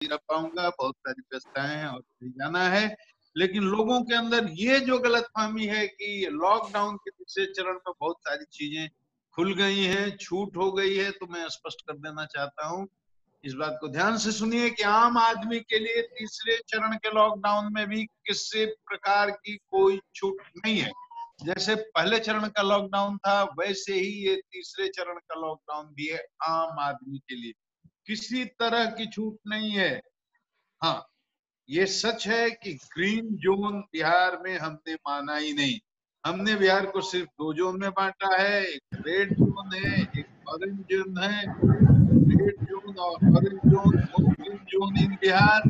नहीं रह पाऊंगा, बहुत सारी व्यस्तताएं हैं और कहीं जाना है। लेकिन लोगों के अंदर ये जो गलतफहमी है कि लॉकडाउन के दूसरे चरण में बहुत सारी चीजें खुल गई हैं, छूट हो गई है, तो मैं स्पष्ट कर देना चाहता हूं, इस बात को ध्यान से सुनिए कि आम आदमी के लिए तीसरे चरण के लॉकडाउन में भी किसी प्रकार की कोई छूट नहीं है। जैसे पहले चरण का लॉकडाउन था, वैसे ही ये तीसरे चरण का लॉकडाउन भी है आम आदमी के लिए, किसी तरह की छूट नहीं है। हाँ, ये सच है कि ग्रीन जोन बिहार में हमने माना ही नहीं। हमने बिहार को सिर्फ दो जोन में बांटा है, एक रेड जोन है, एक ऑरेंज जोन है। रेड जोन और orange zone, no green zone in Bihar.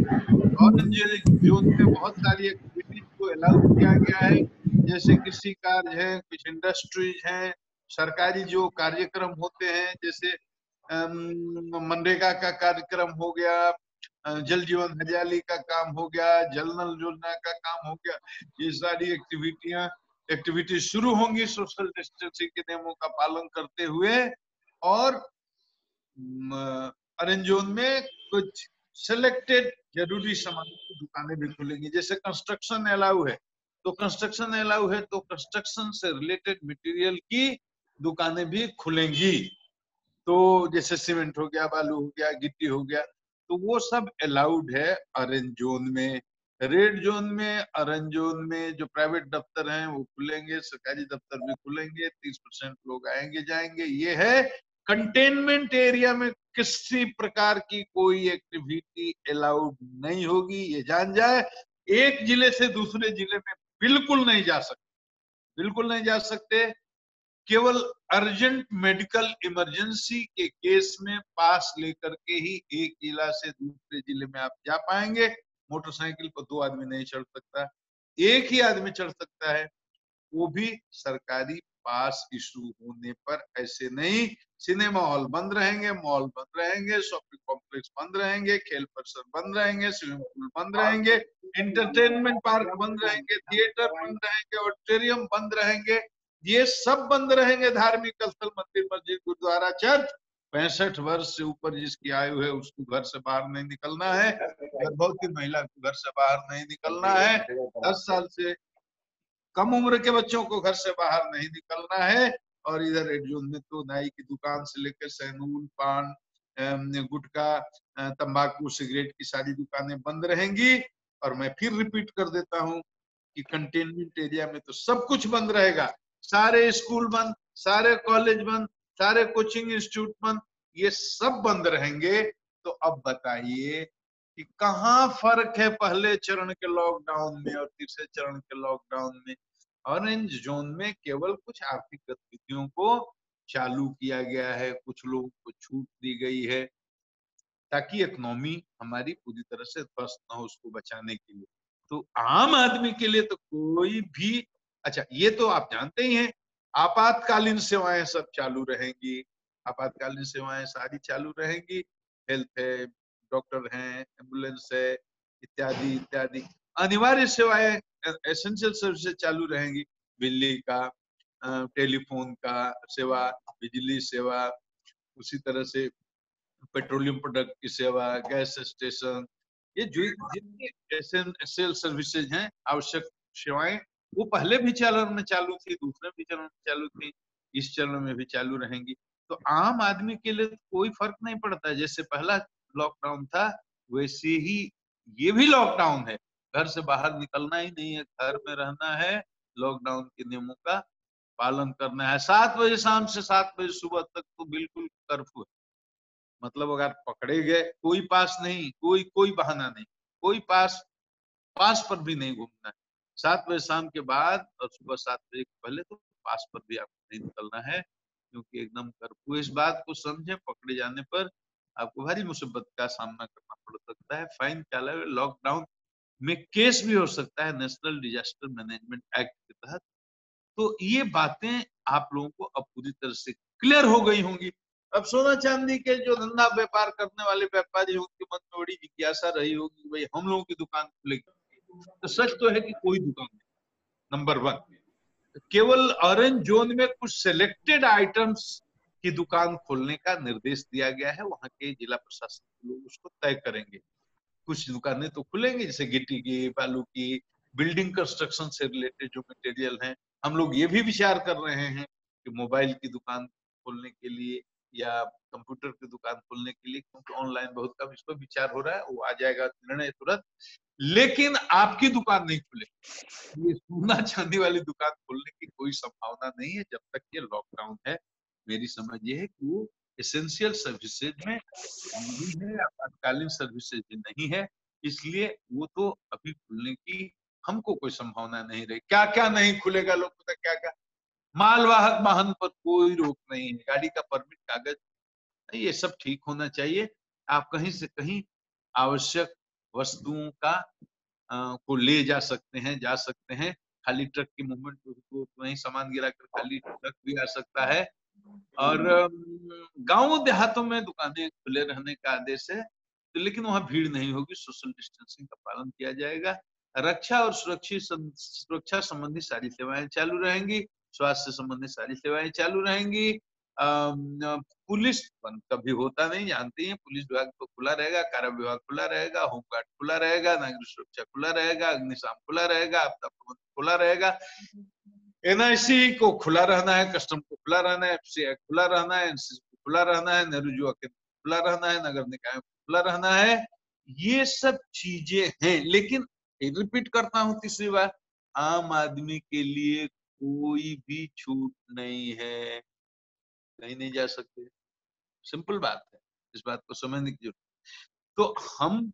Orange zone में बहुत सारी एक्टिविटीज को अलाउ किया गया है, जैसे कृषि कार्य है, कुछ इंडस्ट्रीज हैं, सरकारी जो कार्यक्रम होते हैं, जैसे मनरेगा का कार्यक्रम हो गया, जल जीवन हरियाली का काम हो गया, जल नल योजना का काम हो गया। ये सारी एक्टिविटी शुरू होंगी सोशल डिस्टेंसिंग के नियमों का पालन करते हुए। और ऑरेंज जोन में कुछ सिलेक्टेड जरूरी सामान की दुकानें भी खुलेंगी, जैसे कंस्ट्रक्शन अलाउ है, तो कंस्ट्रक्शन अलाउ है तो कंस्ट्रक्शन से रिलेटेड मटेरियल की दुकानें भी खुलेंगी। तो जैसे सीमेंट हो गया, बालू हो गया, गिट्टी हो गया, तो वो सब अलाउड है ऑरेंज जोन में। रेड जोन में, ऑरेंज जोन में जो प्राइवेट दफ्तर हैं वो खुलेंगे, सरकारी दफ्तर भी खुलेंगे, 30% लोग आएंगे जाएंगे। ये है कंटेनमेंट एरिया में किसी प्रकार की कोई एक्टिविटी अलाउड नहीं होगी, ये जान जाए। एक जिले से दूसरे जिले में बिल्कुल नहीं जा सकते, बिल्कुल नहीं जा सकते। केवल अर्जेंट मेडिकल इमरजेंसी के केस में पास लेकर के ही एक जिला से दूसरे जिले में आप जा पाएंगे। मोटरसाइकिल पर दो आदमी नहीं चढ़ सकता, एक ही आदमी चढ़ सकता है, वो भी सरकारी पास इशू होने पर। ऐसे नहीं, सिनेमा हॉल बंद रहेंगे, मॉल बंद रहेंगे, शॉपिंग कॉम्प्लेक्स बंद रहेंगे, खेल परिसर बंद रहेंगे, स्विमिंग पूल बंद रहेंगे, इंटरटेनमेंट पार्क बंद रहेंगे, थिएटर बंद रहेंगे, ऑडिटोरियम बंद रहेंगे, ये सब बंद रहेंगे। धार्मिक स्थल, मंदिर, मस्जिद, गुरुद्वारा, चर्च। 65 वर्ष से ऊपर जिसकी आयु है उसको घर से बाहर नहीं निकलना है, गर्भवती महिला को घर से बाहर नहीं निकलना है, 10 साल से कम उम्र के बच्चों को घर से बाहर नहीं निकलना है। और इधर रेड जोन में तो नाई की दुकान से लेकर सैलून, पान, गुटखा, तंबाकू, सिगरेट की सारी दुकानें बंद रहेंगी। और मैं फिर रिपीट कर देता हूं कि कंटेनमेंट एरिया में तो सब कुछ बंद रहेगा, सारे स्कूल बंद, सारे कॉलेज बंद, सारे कोचिंग इंस्टीट्यूट बंद, ये सब बंद रहेंगे। तो अब बताइए कि कहाँ फर्क है पहले चरण के लॉकडाउन में और तीसरे चरण के लॉकडाउन में। ऑरेंज जोन में केवल कुछ आर्थिक गतिविधियों को चालू किया गया है, कुछ लोगों को छूट दी गई है, ताकि इकोनॉमी हमारी पूरी तरह से ध्वस्त ना हो, उसको बचाने के लिए। तो आम आदमी के लिए तो कोई भी, अच्छा ये तो आप जानते ही हैं, आपातकालीन सेवाएं सब चालू रहेंगी, आपातकालीन सेवाएं सारी चालू रहेंगी। हेल्थ है, डॉक्टर हैं, एम्बुलेंस है, इत्यादि इत्यादि अनिवार्य सेवाएं, एसेंशियल सर्विसेज चालू रहेंगी। बिजली का, टेलीफोन का सेवा, बिजली सेवा, उसी तरह से पेट्रोलियम प्रोडक्ट की सेवा, गैस स्टेशन, ये जो जितनी एसेंशियल सर्विसेज हैं, आवश्यक सेवाएं, वो पहले भी चरण में चालू थी, दूसरे भी चरण में चालू थी, इस चरण में भी चालू रहेंगी। तो आम आदमी के लिए कोई फर्क नहीं पड़ता। जैसे पहला लॉकडाउन था वैसे ही ये भी लॉकडाउन है, घर से बाहर निकलना ही नहीं है, घर में रहना है, लॉकडाउन के नियमों का पालन करना है। 7 बजे शाम से 7 बजे सुबह तक तो बिल्कुल कर्फ्यू है। मतलब अगर पकड़े गए, कोई पास नहीं, कोई कोई बहाना नहीं, कोई पास, पास पर भी नहीं घूमना है। 7 बजे शाम के बाद और सुबह 7 बजे के पहले तो पास पर भी आपको नहीं निकलना है, क्योंकि एकदम कर्फ्यू। इस बात को समझे, पकड़े जाने पर आपको भारी मुसीबत का सामना करना पड़ सकता है, फाइन के अलावा लॉकडाउन में केस भी हो सकता है नेशनल डिजास्टर मैनेजमेंट एक्ट के तहत। तो ये बातें आप लोगों को अब पूरी तरह से क्लियर हो गई होंगी। अब सोना चांदी के जो धंधा व्यापार करने वाले व्यापारी हैं, उनके मन में बड़ी जिज्ञासा रही होगी, भाई हम लोगों की दुकान खुलेगी। तो सच तो है कि कोई दुकान नहीं, नंबर 1। केवल ऑरेंज जोन में कुछ सिलेक्टेड आइटम्स की दुकान खोलने का निर्देश दिया गया है, वहां के जिला प्रशासन के लोग उसको तय करेंगे। कुछ दुकानें तो खुलेंगी, जैसे गिट्टी की, बालू की, बिल्डिंग कंस्ट्रक्शन से रिलेटेड जो मटेरियल है। हम लोग ये भी विचार कर रहे हैं कि मोबाइल की दुकान खोलने के लिए या कंप्यूटर की दुकान खोलने के लिए, क्योंकि ऑनलाइन बहुत कम इस पर विचार हो रहा है, वो आ जाएगा निर्णय तुरंत। लेकिन आपकी दुकान नहीं खुलेगी, ये सोना चांदी वाली दुकान खोलने की कोई संभावना नहीं है जब तक ये लॉकडाउन है। मेरी समझ ये है कि वो एसेंशियल सर्विसेज में नहीं है, आपातकालीन सर्विसेज नहीं है, इसलिए वो तो अभी खुलने की हमको कोई संभावना नहीं रही। क्या क्या नहीं खुलेगा, लोग पता क्या क्या, मालवाहक वाहन पर कोई रोक नहीं है, गाड़ी का परमिट कागज, ये सब ठीक होना चाहिए। आप कहीं से कहीं आवश्यक वस्तुओं का को ले जा सकते हैं, जा सकते हैं। खाली ट्रक की मूवमेंट को वहीं सामान गिरा कर खाली ट्रक भी आ सकता है। और गांव देहातों में दुकानें खुले रहने का आदेश है, तो लेकिन वहां भीड़ नहीं होगी, सोशल डिस्टेंसिंग का पालन किया जाएगा। रक्षा और सुरक्षा संबंधी सारी सेवाएं चालू रहेंगी, स्वास्थ्य संबंधी सारी सेवाएं चालू रहेंगी। पुलिस बंद कभी होता नहीं, जानते हैं, पुलिस विभाग तो खुला रहेगा, कारा विभाग खुला रहेगा, होमगार्ड खुला रहेगा, नागरिक सुरक्षा खुला रहेगा, अग्निशम खुला रहेगा, आपदा प्रबंधन खुला रहेगा, एनआईसी को खुला रहना है, कस्टम को खुला रहना है, एफसीआई खुला रहना है, एनसीसी को खुला रहना है, नेहरू युवा केंद्र खुला रहना है, नगर निकाय खुला रहना है। ये सब चीजें हैं, लेकिन रिपीट करता हूं तीसरी बार, आम आदमी के लिए कोई भी छूट नहीं है, कहीं नहीं जा सकते, सिंपल बात है, इस बात को समझने की जरूरत। तो हम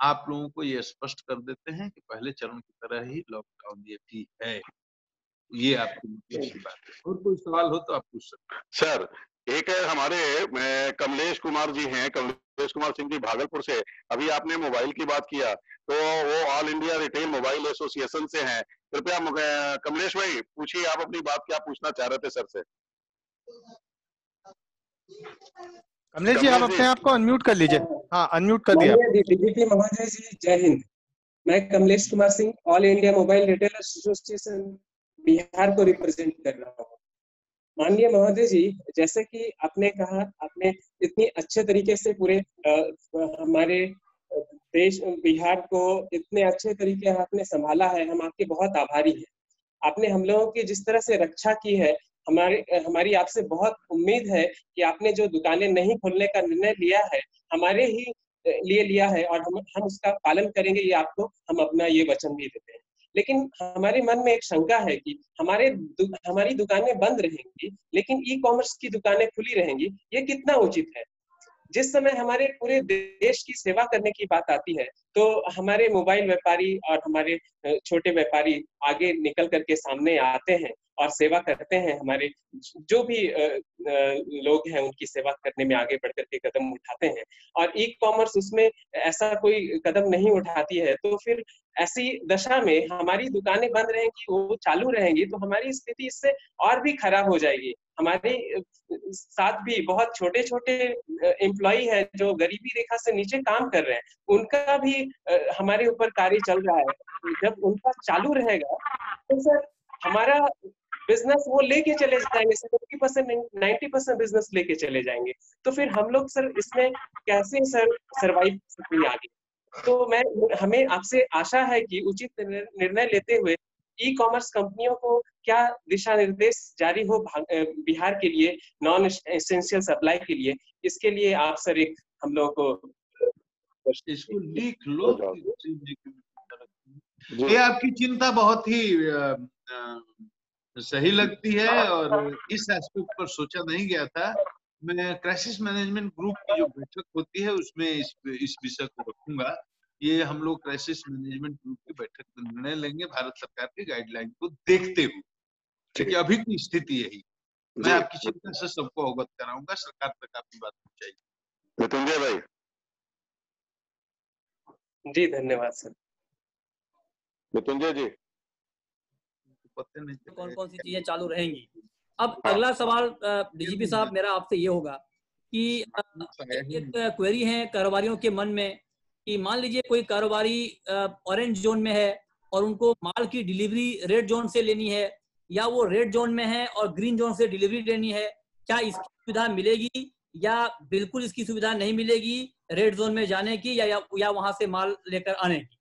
आप लोगों को ये स्पष्ट कर देते हैं कि पहले चरण की तरह ही लॉकडाउन ये भी है, ये आपकी मतलब की बात है। और कोई सवाल हो तो आप पूछ सकते हैं। सर, एक है हमारे कमलेश कुमार जी हैं, कमलेश कुमार सिंह जी भागलपुर से। अभी आपने मोबाइल की बात किया, तो वो all India retail mobile association से हैं। कृपया कमलेश भाई पूछिए, आप अपनी बात क्या पूछना चाह रहे थे सर से। कमलेश जी, आप अपने आप को अनम्यूट कर लीजिए। हाँ, अनम्यूट कर दिया। डीजीपी महोदय जी, जय हिंद। मैं Kamlesh Kumar Singh, all India mobile retailer association Bihar को रिप्रेजेंट कर रहा हूँ। माननीय महोदय जी, जैसे कि आपने कहा, आपने इतनी अच्छे तरीके से पूरे हमारे देश बिहार को इतने अच्छे तरीके आपने संभाला है, हम आपके बहुत आभारी हैं। आपने हम लोगों की जिस तरह से रक्षा की है, हमारी आपसे बहुत उम्मीद है कि आपने जो दुकानें नहीं खोलने का निर्णय लिया है, हमारे ही लिए लिया है, और हम उसका पालन करेंगे, ये आपको हम अपना ये वचन भी देते हैं। लेकिन हमारे मन में एक शंका है कि हमारी दुकानें बंद रहेंगी लेकिन ई कॉमर्स की दुकानें खुली रहेंगी, ये कितना उचित है? जिस समय हमारे पूरे देश की सेवा करने की बात आती है, तो हमारे मोबाइल व्यापारी और हमारे छोटे व्यापारी आगे निकल करके सामने आते हैं और सेवा करते हैं। हमारे जो भी लोग हैं उनकी सेवा करने में आगे बढ़ करके कदम उठाते हैं, और ई कॉमर्स उसमें ऐसा कोई कदम नहीं उठाती है। तो फिर ऐसी दशा में हमारी दुकानें बंद रहेंगी, वो चालू रहेंगी, तो हमारी स्थिति इससे और भी खराब हो जाएगी। हमारे साथ भी बहुत छोटे छोटे एम्प्लॉई है जो गरीबी रेखा से नीचे काम कर रहे हैं, उनका भी हमारे ऊपर कार्य चल रहा है। जब उनका चालू रहेगा तो सर हमारा बिजनेस वो लेके चले जाएंगे, 70% 90% बिजनेस लेके चले जाएंगे। तो फिर हम लोग सर इसमें कैसे सर सरवाइव कर सकेंगे आगे? तो हमें आपसे आशा है कि उचित निर्णय लेते हुए ई कॉमर्स कंपनियों को क्या दिशा निर्देश जारी हो बिहार के लिए नॉन एसेंशियल सप्लाई के लिए, इसके लिए आप सर एक हम लोगों को इसको लिख लो। ये आपकी चिंता बहुत ही सही लगती है, और इस एस्पेक्ट पर सोचा नहीं गया था। मैं क्राइसिस मैनेजमेंट ग्रुप की जो बैठक होती है उसमें इस विषय को रखूंगा। ये हम लोग क्राइसिस मैनेजमेंट ग्रुप की बैठक में निर्णय लेंगे भारत सरकार की गाइडलाइन को देखते हुए, क्योंकि अभी की स्थिति यही। मैं आपकी चिंता से सबको अवगत कराऊंगा, सरकार तक आपकी बात पहुंचाएगी। मृत्युंजय भाई जी, धन्यवाद सर। मृत्युंजय जी, कौन कौन सी चीजें चालू रहेंगी? अब अगला सवाल डीजीपी साहब मेरा आपसे ये होगा कि एक क्वेरी है कारोबारियों के मन में कि मान लीजिए कोई कारोबारी ऑरेंज जोन में है और उनको माल की डिलीवरी रेड जोन से लेनी है, या वो रेड जोन में है और ग्रीन जोन से डिलीवरी लेनी है, क्या इसकी सुविधा मिलेगी या बिल्कुल इसकी सुविधा नहीं मिलेगी, रेड जोन में जाने की या वहां से माल लेकर आने की?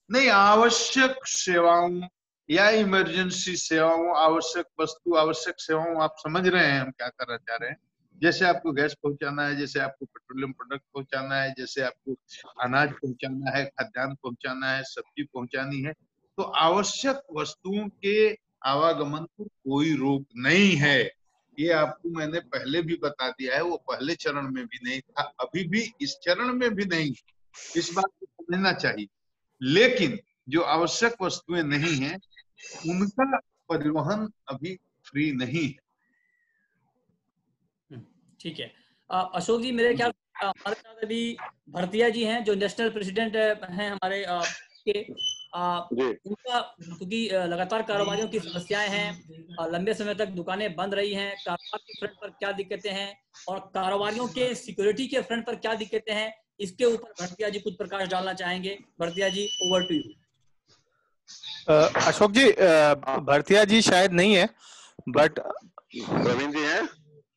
नहीं, आवश्यक सेवाओं या इमरजेंसी सेवाओं, आवश्यक वस्तु, आवश्यक सेवाओं, आप समझ रहे हैं हम क्या करना चाह रहे हैं। जैसे आपको गैस पहुंचाना है, जैसे आपको पेट्रोलियम प्रोडक्ट पहुंचाना है, जैसे आपको अनाज पहुंचाना है, खाद्यान्न पहुंचाना है, सब्जी पहुंचानी है, तो आवश्यक वस्तुओं के आवागमन को कोई रोक नहीं है। ये आपको मैंने पहले भी बता दिया है, वो पहले चरण में भी नहीं था, अभी भी इस चरण में भी नहीं। इस बात को समझना चाहिए। लेकिन जो आवश्यक वस्तुएं नहीं हैं, उनका परिवहन अभी फ्री नहीं है। ठीक है। अशोक जी, मेरे ख्याल हमारे साथ अभी भरतिया जी हैं, जो नेशनल प्रेसिडेंट हैं हमारे के उनका, क्योंकि लगातार कारोबारियों की समस्याएं हैं, लंबे समय तक दुकानें बंद रही हैं, कारोबार के फ्रंट पर क्या दिक्कतें हैं और कारोबारियों के सिक्योरिटी के फ्रंट पर क्या दिक्कतें हैं, इसके ऊपर भरतिया जी कुछ प्रकाश डालना चाहेंगे। भरतिया जी, ओवर टू यू। अशोक जी, भरतिया जी शायद नहीं है, बट प्रवीण जी हैं?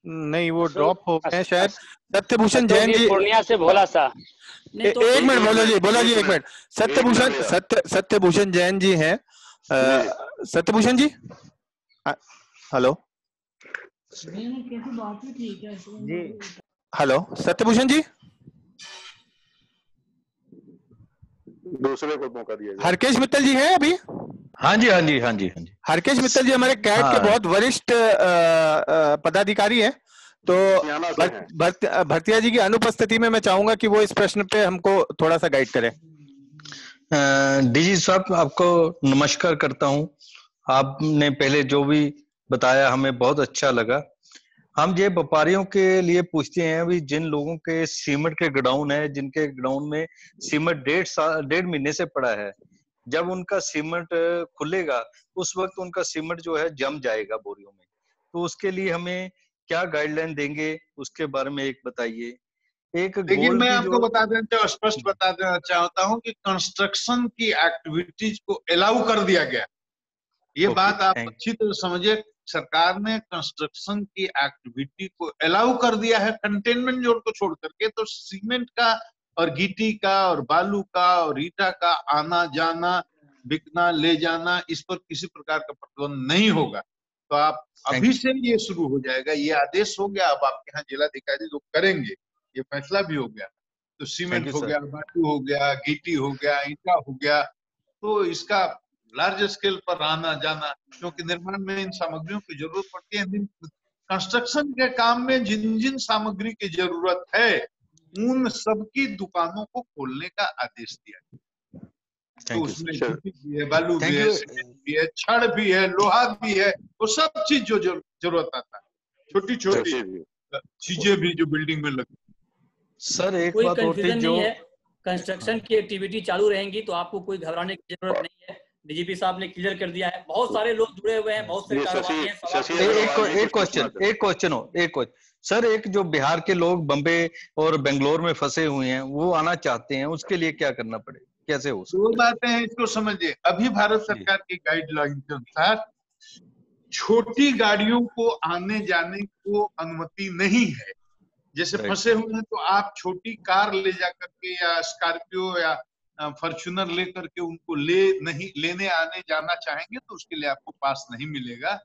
नहीं, वो ड्रॉप हो गए शायद। सत्यभूषण जैन जी पूर्णिया से भोला सा। एक मिनट बोला जी, एक मिनट। सत्यभूषण जैन जी हैं। सत्यभूषण जी, हेलो हेलो, सत्यभूषण जी। दूसरे को मौका दिया जाए। हरकेश मित्तल जी हैं अभी? हाँ जी, हाँ जी, हाँ जी, हाँ जी। हरकेश मित्तल जी हमारे कैट के बहुत वरिष्ठ पदाधिकारी हैं, तो भरतिया जी की अनुपस्थिति में मैं चाहूंगा कि वो इस प्रश्न पे हमको थोड़ा सा गाइड करें। डीजी साहब, आपको नमस्कार करता हूं। आपने पहले जो भी बताया हमें बहुत अच्छा लगा। हम ये व्यापारियों के लिए पूछते हैं, अभी जिन लोगों के सीमेंट के गोडाउन है, जिनके गोडाउन में सीमेंट 1.5 महीने से पड़ा है, जब उनका सीमेंट खुलेगा उस वक्त उनका सीमेंट जो है जम जाएगा बोरियों में, तो उसके लिए हमें क्या गाइडलाइन देंगे, उसके बारे में एक बताइए। देखिए, मैं आपको स्पष्ट बता देना चाहता हूं कि कंस्ट्रक्शन की एक्टिविटीज को अलाउ कर दिया गया। ये बात आप अच्छी तरह समझिए। सरकार ने कंस्ट्रक्शन की एक्टिविटी को अलाउ कर दिया है कंटेनमेंट जोन को छोड़ करके। तो सीमेंट का और गिट्टी का और बालू का और ईटा का आना जाना, बिकना, ले जाना, इस पर किसी प्रकार का प्रतिबंध नहीं होगा। तो आप अभी से ये शुरू हो जाएगा, ये आदेश हो गया। अब आपके यहाँ जिलाधिकारी लोग करेंगे, ये फैसला भी हो गया। तो सीमेंट हो गया, बालू हो गया, गिट्टी हो गया, ईटा हो गया, तो इसका लार्ज स्केल पर आना जाना, क्योंकि निर्माण में इन सामग्रियों की जरूरत पड़ती है। कंस्ट्रक्शन के काम में जिन जिन सामग्री की जरूरत है, उन सबकी दुकानों को खोलने का आदेश दिया। तो उसमें गिट्टी भी है, बालू भी है, सीमेंट भी है, छड़ भी है, लोहा भी है, वो सब चीज जो जरूरत आता है, छोटी छोटी चीजें भी जो बिल्डिंग में लगती है। सर, एक कोई बात और कंफ्यूजन नहीं है, कंस्ट्रक्शन की एक्टिविटी चालू रहेंगी, तो आपको कोई घबराने की जरूरत नहीं है। डीजीपी साहब ने क्लियर कर दिया है, बहुत सारे लोग जुड़े हुए हैं, बहुत से कारोबारी हैं। एक क्वेश्चन सर, एक जो बिहार के लोग बम्बे और बेंगलोर में फंसे हुए हैं, वो आना चाहते हैं, उसके लिए क्या करना पड़ेगा, कैसे हो सकता है? दो बातें हैं, इसको समझिए। अभी भारत सरकार की गाइडलाइन के अनुसार छोटी गाड़ियों को आने जाने को अनुमति नहीं है। जैसे फंसे हुए हैं, तो आप छोटी कार ले जा करके या स्कॉर्पियो या फॉर्च्यूनर लेकर के उनको लेने आने जाना चाहेंगे तो उसके लिए आपको पास नहीं मिलेगा।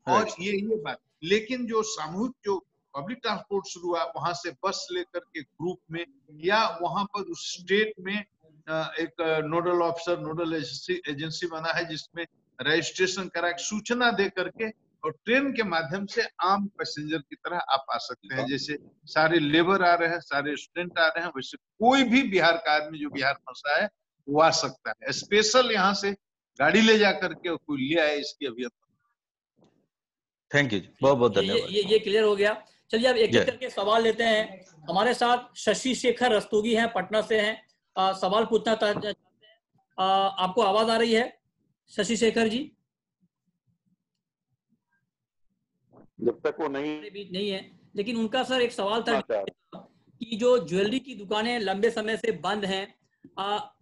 और ये बात, लेकिन जो सामूहिक जो पब्लिक ट्रांसपोर्ट शुरू हुआ, वहां से बस लेकर के ग्रुप में या वहां पर उस स्टेट में एक नोडल ऑफिसर, नोडल एजेंसी बना है, जिसमें रजिस्ट्रेशन करा के सूचना दे करके और ट्रेन के माध्यम से आम पैसेंजर की तरह आप आ सकते हैं। जैसे सारे लेबर आ रहे हैं, सारे स्टूडेंट आ रहे हैं, वैसे कोई भी बिहार का आदमी जो बिहार फंसा है वो आ सकता है। स्पेशल यहाँ से गाड़ी ले जा करके कोई ले आए, इसकी अभी थैंक यू, बहुत बहुत धन्यवाद। ये क्लियर हो गया। चलिए अब एक एक करके सवाल लेते हैं। हमारे साथ शशि शेखर रस्तोगी हैं, पटना से हैं, सवाल पूछना चाहते हैं। आपको आवाज आ रही है शशि शेखर जी? जब तक वो नहीं है, लेकिन उनका सर एक सवाल था कि जो ज्वेलरी की दुकानें लंबे समय से बंद हैं,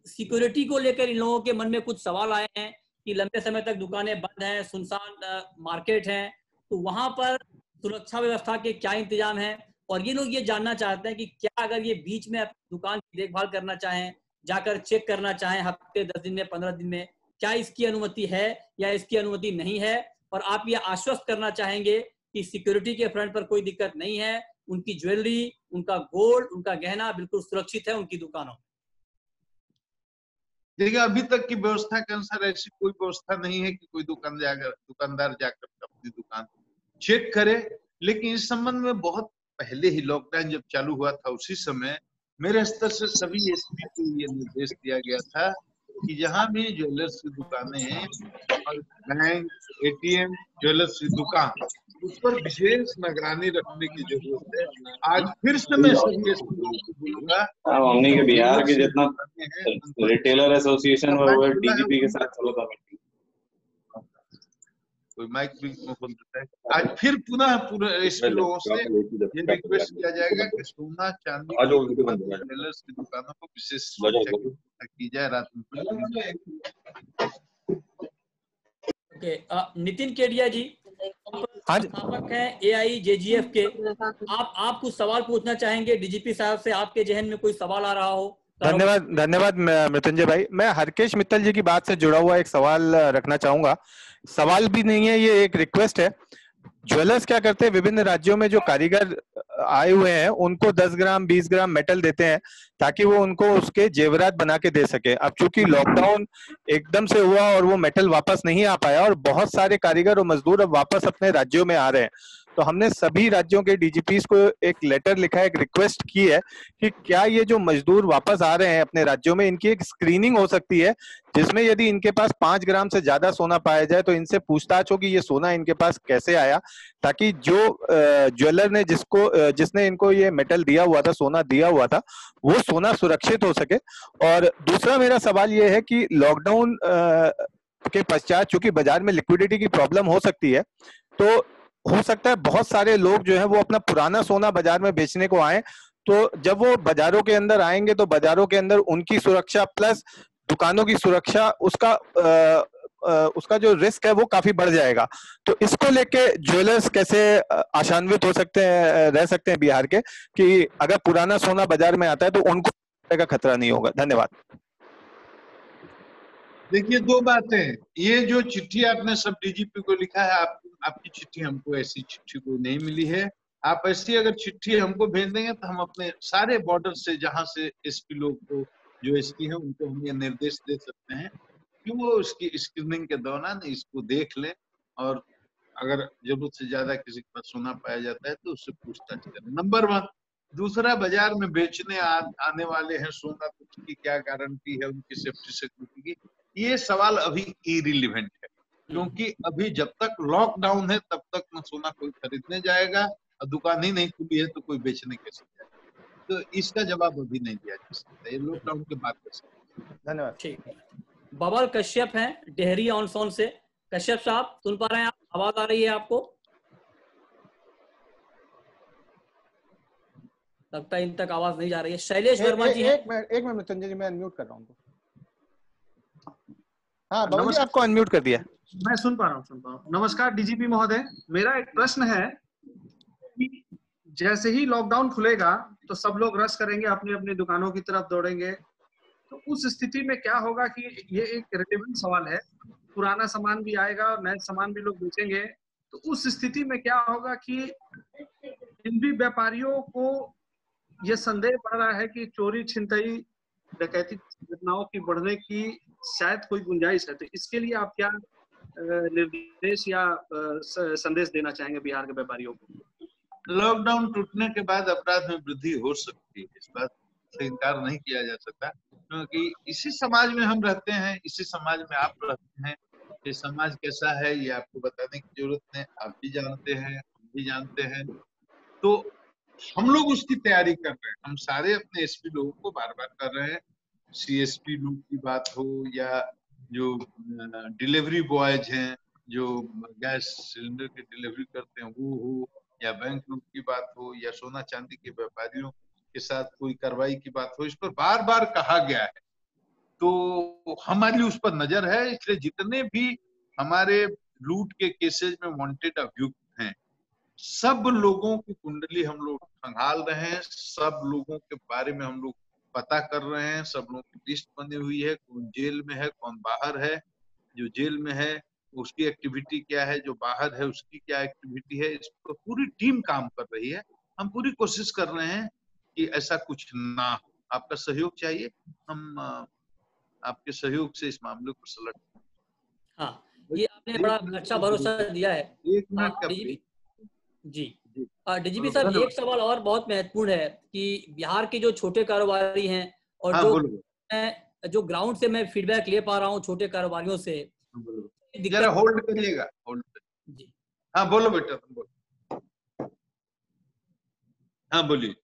सिक्योरिटी को लेकर इन लोगों के मन में कुछ सवाल आए हैं कि लंबे समय तक दुकानें बंद हैं, सुनसान मार्केट है, तो वहां पर सुरक्षा व्यवस्था के क्या इंतजाम है और ये लोग ये जानना चाहते हैं कि क्या अगर ये बीच में अपनी दुकान की देखभाल करना चाहें, जाकर चेक करना चाहें हफ्ते 10 दिन में 15 दिन में, क्या इसकी अनुमति है या इसकी अनुमति नहीं है। और आप ये आश्वस्त करना चाहेंगे कि सिक्योरिटी के फ्रंट पर कोई दिक्कत नहीं है, उनकी ज्वेलरी, उनका गोल्ड, उनका गहना बिल्कुल सुरक्षित है उनकी दुकानों में। देखिए, अभी तक की व्यवस्था के अनुसार ऐसी कोई व्यवस्था नहीं है कि कोई दुकानदार जाकर अपनी दुकान चेक करे। लेकिन इस संबंध में बहुत पहले ही लॉकडाउन जब चालू हुआ था उसी समय मेरे स्तर से सभी एसपी को ये निर्देश दिया गया था कि जहां भी ज्वेलर्स की दुकानें हैं और बैंक, एटीएम, ज्वेलर्स की दुकान, उस पर विशेष निगरानी रखने की जरूरत है। आज फिर से मैं सभी एसपी लोगों को बोलूंगा, हमने के बिहार के जितना रिटेलर एसोसिएशन वो डीजीपी के साथ चलो था मीटिंग, कोई माइक भी बोल देता है। आज फिर पुनः पूरे एसपी लोगों से ये रिक्वेस्ट किया जाएगा कि सोना चांदी ज्वेलर्स की दुकानों को विशेष सुरक्षा की जाए रात में। ओके, नितिन केडिया जी, संस्थापक हैं AIJGF के, आप कुछ सवाल पूछना चाहेंगे डीजीपी साहब से? आपके जहन में कोई सवाल आ रहा हो? धन्यवाद मृत्युंजय भाई। मैं हरकेश मित्तल जी की बात से जुड़ा हुआ एक सवाल रखना चाहूंगा। सवाल भी नहीं है, ये एक रिक्वेस्ट है। ज्वेलर्स क्या करते हैं, विभिन्न राज्यों में जो कारीगर आए हुए हैं उनको 10 ग्राम 20 ग्राम मेटल देते हैं ताकि वो उनको उसके जेवरात बना के दे सके। अब चूंकि लॉकडाउन एकदम से हुआ और वो मेटल वापस नहीं आ पाया और बहुत सारे कारीगर और मजदूर अब वापस अपने राज्यों में आ रहे हैं, तो हमने सभी राज्यों के डीजीपीस को एक लेटर लिखा है, एक रिक्वेस्ट की है कि क्या ये जो मजदूर वापस आ रहे हैं अपने राज्यों में, इनकी एक स्क्रीनिंग हो सकती है जिसमें यदि इनके पास 5 ग्राम से ज्यादा सोना पाया जाए तो इनसे पूछताछ हो कि ये सोना इनके पास कैसे आया, ताकि जो ज्वेलर ने जिसने इनको ये मेटल दिया हुआ था, सोना दिया हुआ था, वो सोना सुरक्षित हो सके। और दूसरा मेरा सवाल ये है कि लॉकडाउन के पश्चात चूंकि बाजार में लिक्विडिटी की प्रॉब्लम हो सकती है, तो हो सकता है बहुत सारे लोग जो है वो अपना पुराना सोना बाजार में बेचने को आए, तो जब वो बाजारों के अंदर आएंगे तो बाजारों के अंदर उनकी सुरक्षा प्लस दुकानों की सुरक्षा, उसका जो रिस्क है वो काफी बढ़ जाएगा। तो इसको लेके ज्वेलर्स कैसे आशान्वित हो सकते हैं, रह सकते हैं बिहार के, कि अगर पुराना सोना बाजार में आता है तो उनको का खतरा नहीं होगा? धन्यवाद। देखिए, दो बातें, ये जो चिट्ठी आपने सब डीजीपी को लिखा है, आपकी चिट्ठी हमको ऐसी चिट्ठी कोई नहीं मिली है। आप ऐसी अगर चिट्ठी हमको भेज देंगे तो हम अपने सारे बॉर्डर से जहां से एसपी लोग को, जो एसपी है, उनको हम ये निर्देश दे सकते हैं कि वो उसकी स्क्रीनिंग के दौरान इसको देख लें और अगर जरूरत से ज्यादा किसी के पास सोना पाया जाता है तो उससे पूछताछ करें। नंबर 1। दूसरा, बाजार में बेचने आने वाले हैं सोना, तो उसकी क्या गारंटी है उनकी सेफ्टी सिक्योरिटी की? ये सवाल अभी इरिलेवेंट है, क्योंकि अभी जब तक लॉकडाउन है तब तक न सोना कोई खरीदने जाएगा और दुकान ही नहीं खुली है तो कोई बेचने कैसे जाएगा। तो इसका जवाब अभी नहीं दिया जा सकता, ये लॉकडाउन के बाद कर सकते हैं। धन्यवाद। ठीक, बबल कश्यप हैं डेहरी ऑन सोन से। कश्यप साहब सुन पा रहे हैं आप? आवाज आ रही है आपको? लगता है इन तक आवाज नहीं जा रही है। शैलेश वर्मा जी, एक मिनट मृत्युंजय जी, मैं अनम्यूट कर रहा हूँ। हाँ बाबू जी, आपको अनम्यूट कर दिया। मैं सुन पा रहा हूँ। नमस्कार डीजीपी महोदय, मेरा एक प्रश्न है कि जैसे ही लॉकडाउन खुलेगा तो सब लोग रश करेंगे, अपनी अपनी दुकानों की तरफ दौड़ेंगे, तो उस स्थिति में क्या होगा कि ये एक रिलेवेंट सवाल है, पुराना सामान भी आएगा और नए सामान भी लोग बेचेंगे, तो उस स्थिति में क्या होगा कि इन भी व्यापारियों को ये संदेह बढ़ रहा है कि चोरी छिनतई डकैती घटनाओं की बढ़ने की शायद कोई गुंजाइश है, तो इसके लिए आप क्या निर्देश या संदेश देना चाहेंगे बिहार के व्यापारियों को? लॉकडाउन टूटने के बाद अपराध में वृद्धि हो सकती है, इस बात से इनकार नहीं किया जा सकता, क्योंकि इसी समाज में हम रहते हैं, इसी समाज में आप रहते हैं। ये समाज कैसा है ये आपको बताने की जरूरत नहीं, आप भी जानते हैं, हम भी जानते हैं। तो हम लोग उसकी तैयारी कर रहे हैं, हम सारे अपने एसपी लोगों को बार बार कर रहे हैं। सीएसपी लोग की बात हो या जो डिलीवरी बॉयज हैं जो गैस सिलेंडर की डिलीवरी करते हैं वो हो, या बैंक लोग की बात हो, या सोना चांदी के व्यापारियों के साथ कोई कार्रवाई की बात हो, इस पर बार बार कहा गया है। तो हमारी उस पर नजर है, इसलिए जितने भी हमारे लूट के केसेज में वांटेड अभियुक्त हैं सब लोगों की कुंडली हम लोग खंगाल रहे हैं, सब लोगों के बारे में हम लोग पता कर रहे हैं, सब लोगों की लिस्ट बनी हुई है, कौन जेल में है, कौन बाहर है, जो जेल में है उसकी एक्टिविटी क्या है, जो बाहर है उसकी क्या एक्टिविटी है, इस पर पूरी टीम काम कर रही है। हम पूरी कोशिश कर रहे हैं कि ऐसा कुछ ना हो। आपका सहयोग चाहिए, हम आपके सहयोग से इस मामले को सलट। हाँ, ये आपने बड़ा अच्छा भरोसा दिया है। एक मिनट का डीजीपी जी, डीजीपी बोलो, साहब, एक सवाल और बहुत महत्वपूर्ण है कि बिहार के जो छोटे कारोबारी हैं और हाँ, जो बोलो, जो ग्राउंड से मैं फीडबैक ले पा रहा हूँ छोटे कारोबारियों से, बोलो। जरा दिक्कत होल्ड करिएगा, होल्ड पे। जी, हाँ बोलो बेटा, तुम बोलो। हाँ बोलिए।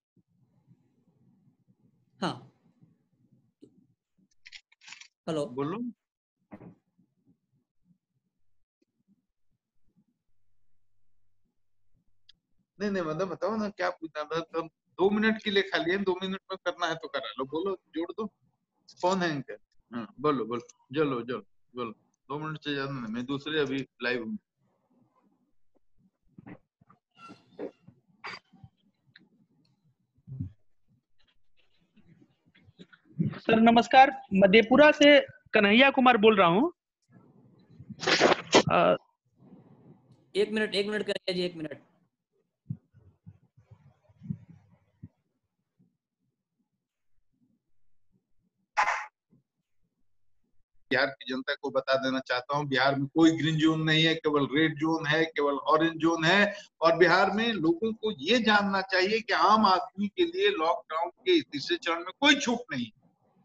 हाँ, हेलो, बोलो। नहीं मतलब बताओ ना क्या पूछना था। तुम 2 मिनट के लिए खाली है, 2 मिनट में करना है तो करा लो, बोलो, जोड़ दो। कौन है इनके? हाँ बोलो बोलो, चलो चलो बोलो। 2 मिनट से ज्यादा नहीं, मैं दूसरे अभी लाइव हूँ। सर नमस्कार, मधेपुरा से कन्हैया कुमार बोल रहा हूँ। 1 मिनट करिए जी, 1 मिनट। बिहार की जनता को बता देना चाहता हूँ, बिहार में कोई ग्रीन जोन नहीं है, केवल रेड जोन है, केवल ऑरेंज जोन है। और बिहार में लोगों को ये जानना चाहिए कि आम आदमी के लिए लॉकडाउन के तीसरे चरण में कोई छूट नहीं,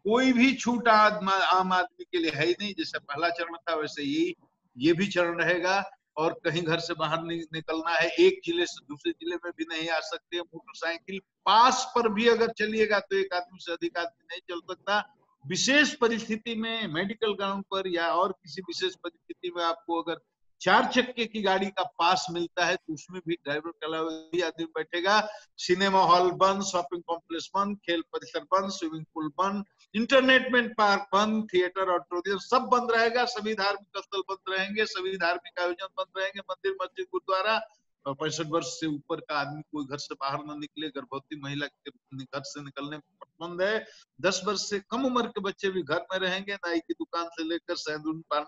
कोई भी छूट आम आदमी के लिए है ही नहीं। जैसे पहला चरण था वैसे ये भी चरण रहेगा। और कहीं घर से बाहर नहीं निकलना है, एक जिले से दूसरे जिले में भी नहीं आ सकते। मोटरसाइकिल पास पर भी अगर चलिएगा तो एक आदमी से अधिक आदमी नहीं चल सकता। विशेष परिस्थिति में मेडिकल ग्राउंड पर या और किसी विशेष परिस्थिति में आपको अगर 4 चक्के की गाड़ी का पास मिलता है तो उसमें भी ड्राइवर के अलावा ही आदमी बैठेगा। सिनेमा हॉल बंद, शॉपिंग कॉम्प्लेक्स बंद, खेल परिसर बंद, स्विमिंग पूल बंद, इंटरनेटमेंट पार्क बंद, थिएटर, ऑडिटोरियम सब बंद रहेगा। सभी धार्मिक स्थल बंद रहेंगे, सभी धार्मिक आयोजन बंद रहेंगे, मंदिर, मस्जिद, गुरुद्वारा। 65 वर्ष से ऊपर का आदमी कोई घर से बाहर न निकले, गर्भवती महिला के घर से निकलने प्रतिबंध है। 10 वर्ष से कम उम्र के बच्चे भी घर में रहेंगे। नाई की दुकान से लेकर सैलून, पान,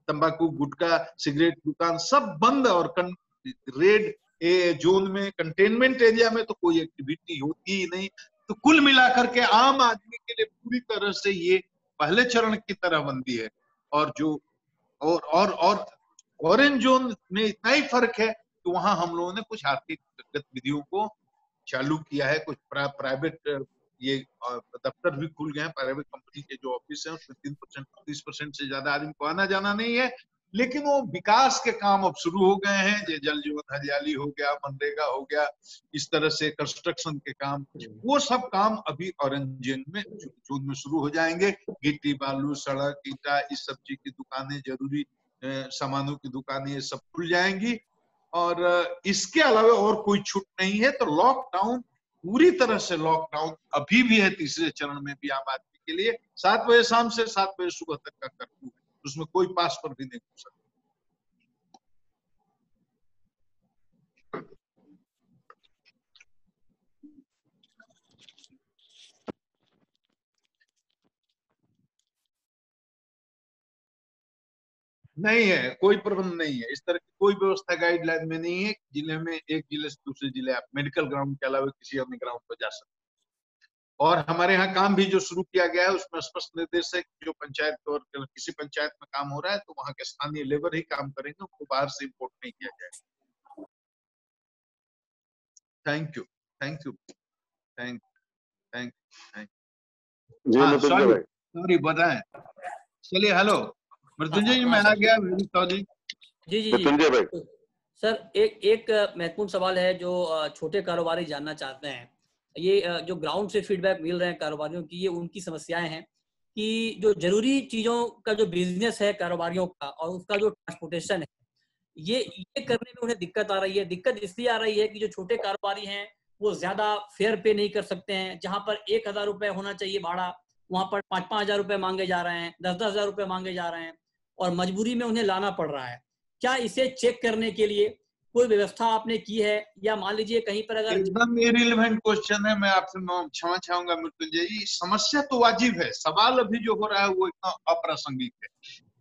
तंबाकू, गुटखा, सिगरेट दुकान सब बंद। और रेड जोन में, कंटेनमेंट एरिया में तो कोई एक्टिविटी होती ही नहीं। तो कुल मिलाकर के आम आदमी के लिए पूरी तरह से ये पहले चरण की तरह बंदी है। और जो और ऑरेंज जोन में इतना ही फर्क है कि वहां हम लोगों ने कुछ आर्थिक गतिविधियों को चालू किया है। कुछ प्राइवेट ये दफ्तर भी खुल गए हैं, प्राइवेट कंपनी के जो ऑफिस है उसमें 3% 30% से ज्यादा आदमी को आना जाना नहीं है। लेकिन वो विकास के काम अब शुरू हो गए हैं, जो जल जीवन हरियाली हो गया, मनरेगा हो गया, इस तरह से कंस्ट्रक्शन के काम, वो सब काम अभी ऑरेंज जोन में शुरू हो जाएंगे। गिट्टी, बालू, सड़क, ईटा, इस सब्जी की दुकानें, जरूरी सामानों की दुकानें, ये सब खुल जाएंगी। और इसके अलावा और कोई छूट नहीं है। तो लॉकडाउन, पूरी तरह से लॉकडाउन अभी भी है तीसरे चरण में भी आम आदमी के लिए। 7 बजे शाम से 7 बजे सुबह तक का कर्फ्यू है, उसमें कोई पास पर भी नहीं घुस सकता। नहीं है, कोई प्रबंध नहीं है, इस तरह की कोई व्यवस्था गाइडलाइन में नहीं है। जिले में, एक जिले से दूसरे जिले आप मेडिकल ग्राउंड के अलावा किसी अन्य ग्राउंड पर जा सकते। और हमारे यहाँ काम भी जो शुरू किया गया है उसमें स्पष्ट निर्देश है कि जो पंचायत और किसी पंचायत में काम हो रहा है तो वहाँ के स्थानीय लेबर ही काम करेंगे, उनको बाहर से इम्पोर्ट नहीं किया जाएगा। Thank you, thank you, thank thank thank जी मृत्युंजय भाई, सॉरी बताएं। चलिए, हेलो मृत्युंजय जी, मैं आ गया। वेरी सॉरी जी मृत्युंजय भाई। सर, एक महत्वपूर्ण सवाल है जो छोटे कारोबारी जानना चाहते हैं। ये जो ग्राउंड से फीडबैक मिल रहे हैं कारोबारियों की, ये उनकी समस्याएं हैं कि जो जरूरी चीजों का जो बिजनेस है कारोबारियों का और उसका जो ट्रांसपोर्टेशन है, ये करने में उन्हें दिक्कत आ रही है। दिक्कत इसलिए आ रही है कि जो छोटे कारोबारी हैं वो ज्यादा फेयर पे नहीं कर सकते हैं। जहां पर 1,000 रुपए होना चाहिए भाड़ा, वहां पर 5-5 हजार रुपए मांगे जा रहे हैं, 10-10 हजार रुपए मांगे जा रहे हैं और मजबूरी में उन्हें लाना पड़ रहा है। क्या इसे चेक करने के लिए कोई व्यवस्था आपने की है, या मान लीजिए कहीं पर अगर एकदम इरिलेवेंट क्वेश्चन है। मैं आपसे क्षमा चाहूंगा मृत्युंजय जी, समस्या तो वाजिब है, सवाल अभी जो हो रहा है वो इतना अप्रासंगिक है।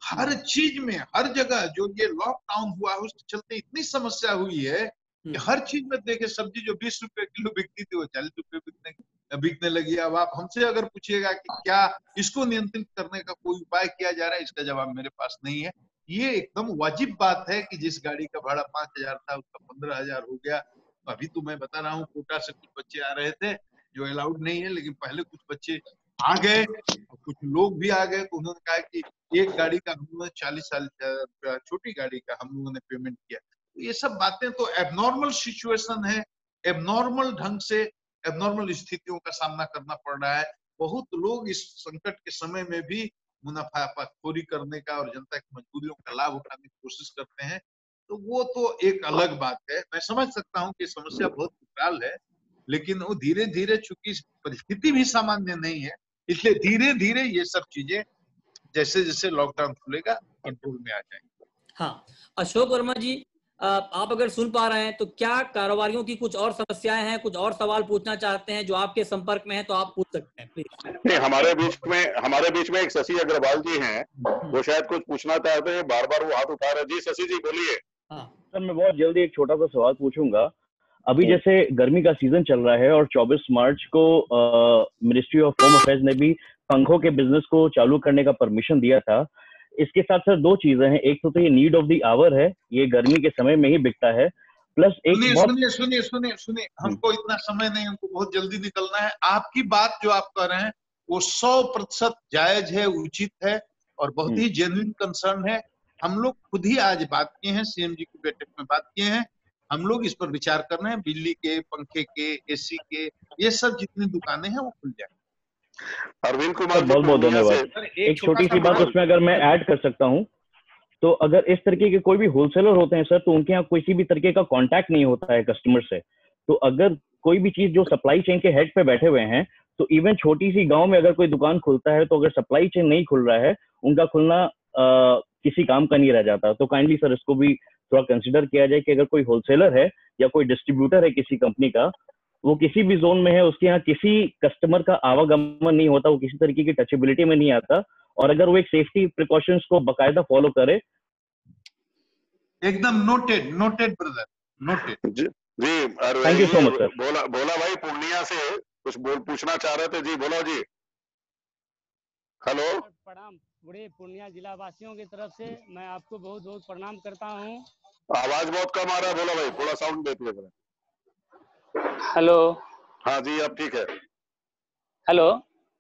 हर चीज में, हर जगह जो ये लॉकडाउन हुआ है उसके चलते इतनी समस्या हुई है कि हर चीज में देखे, सब्जी जो 20 रुपए किलो बिकती थी वो 40 रुपए बिकने लगी। अब आप हमसे अगर पूछिएगा कि क्या इसको नियंत्रित करने का कोई उपाय किया जा रहा है, इसका जवाब मेरे पास नहीं है। ये एकदम वाजिब बात है कि जिस गाड़ी का भाड़ा 5,000 था उसका 15,000 हो गया। अभी तो मैं बता रहा हूँ, कोटा से कुछ बच्चे आ रहे थे जो अलाउड नहीं है, लेकिन पहले कुछ बच्चे आ गए, कुछ लोग भी आ गए, तो उन्होंने कहा कि एक गाड़ी का हम लोगों ने 40 साल, छोटी गाड़ी का हम लोगों ने पेमेंट किया। तो ये सब बातें तो एबनॉर्मल सिचुएशन है, एबनॉर्मल ढंग से एबनॉर्मल स्थितियों का सामना करना पड़ रहा है। बहुत लोग इस संकट के समय में भी मुनाफाखोरी करने का और जनता की मजबूरियों का लाभ उठाने की कोशिश करते हैं, तो वो तो एक अलग बात है। मैं समझ सकता हूँ कि समस्या बहुत विकराल है, लेकिन वो धीरे धीरे, चूंकि परिस्थिति भी सामान्य नहीं है, इसलिए धीरे धीरे ये सब चीजें जैसे जैसे लॉकडाउन खुलेगा कंट्रोल में आ जाएंगे। हाँ, अशोक वर्मा जी, आप अगर सुन पा रहे हैं तो क्या कारोबारियों की कुछ और समस्याएं हैं, कुछ और सवाल पूछना चाहते हैं जो आपके संपर्क में है तो आप पूछ सकते हैं प्लीज। नहीं, हमारे बीच में एक शशि अग्रवाल जी हैं, वो शायद कुछ पूछना चाहते हैं, बार बार वो हाथ उठा रहे हैं। जी शशि जी बोलिए। सर मैं बहुत जल्दी एक छोटा सा सवाल पूछूंगा। अभी जैसे गर्मी का सीजन चल रहा है और 24 मार्च को मिनिस्ट्री ऑफ होम अफेयर्स ने भी पंखों के बिजनेस को चालू करने का परमिशन दिया था। इसके साथ सर दो चीजें हैं, एक तो ये नीड ऑफ द आवर है, ये गर्मी के समय में ही बिकता है, प्लस एक सुनिए, हमको इतना समय नहीं, हमको बहुत जल्दी निकलना है। आपकी बात जो आप कह रहे हैं वो 100% जायज है, उचित है और बहुत ही जेन्युइन कंसर्न है। हम लोग खुद ही आज बात किए हैं, सीएम जी की बैठक में बात किए हैं, हम लोग इस पर विचार कर रहे हैं। बिजली के, पंखे के, एसी के, ये सब जितनी दुकानें हैं वो खुल जाए। अरविंद कुमार बहुत बहुत धन्यवाद। एक छोटी सी बात उसमें अगर मैं ऐड कर सकता हूं, तो अगर इस तरीके के कोई भी होलसेलर होते हैं सर, तो उनके यहाँ किसी भी तरीके का कांटेक्ट नहीं होता है कस्टमर से। तो अगर कोई भी चीज जो सप्लाई चेन के हेड पे बैठे हुए हैं, तो इवन छोटी सी गांव में अगर कोई दुकान खुलता है, तो अगर सप्लाई चेन नहीं खुल रहा है, उनका खुलना किसी काम का नहीं रह जाता। तो काइंडली सर इसको भी थोड़ा कंसिडर किया जाए कि अगर कोई होलसेलर है या कोई डिस्ट्रीब्यूटर है किसी कंपनी का, वो किसी भी जोन में है, उसके यहाँ किसी कस्टमर का आवागमन नहीं होता, वो किसी तरीके की टचेबिलिटी में नहीं आता, और अगर वो एक सेफ्टी प्रिकॉशंस को बकायदा फॉलो करे। एकदम नोटेड ब्रदर, नोटेड। जी thank you so much sir. बोला भाई पूर्णिया से कुछ पूछना चाह रहे थे। जी बोलो जी। हेलो, प्रणाम पूरे पूर्णिया जिला वासियों की तरफ से मैं आपको बहुत बहुत प्रणाम करता हूँ। आवाज बहुत कम आ रहा है, बोलो भाई, थोड़ा साउंड देते हैं। हेलो। हाँ जी, अब ठीक है। हेलो,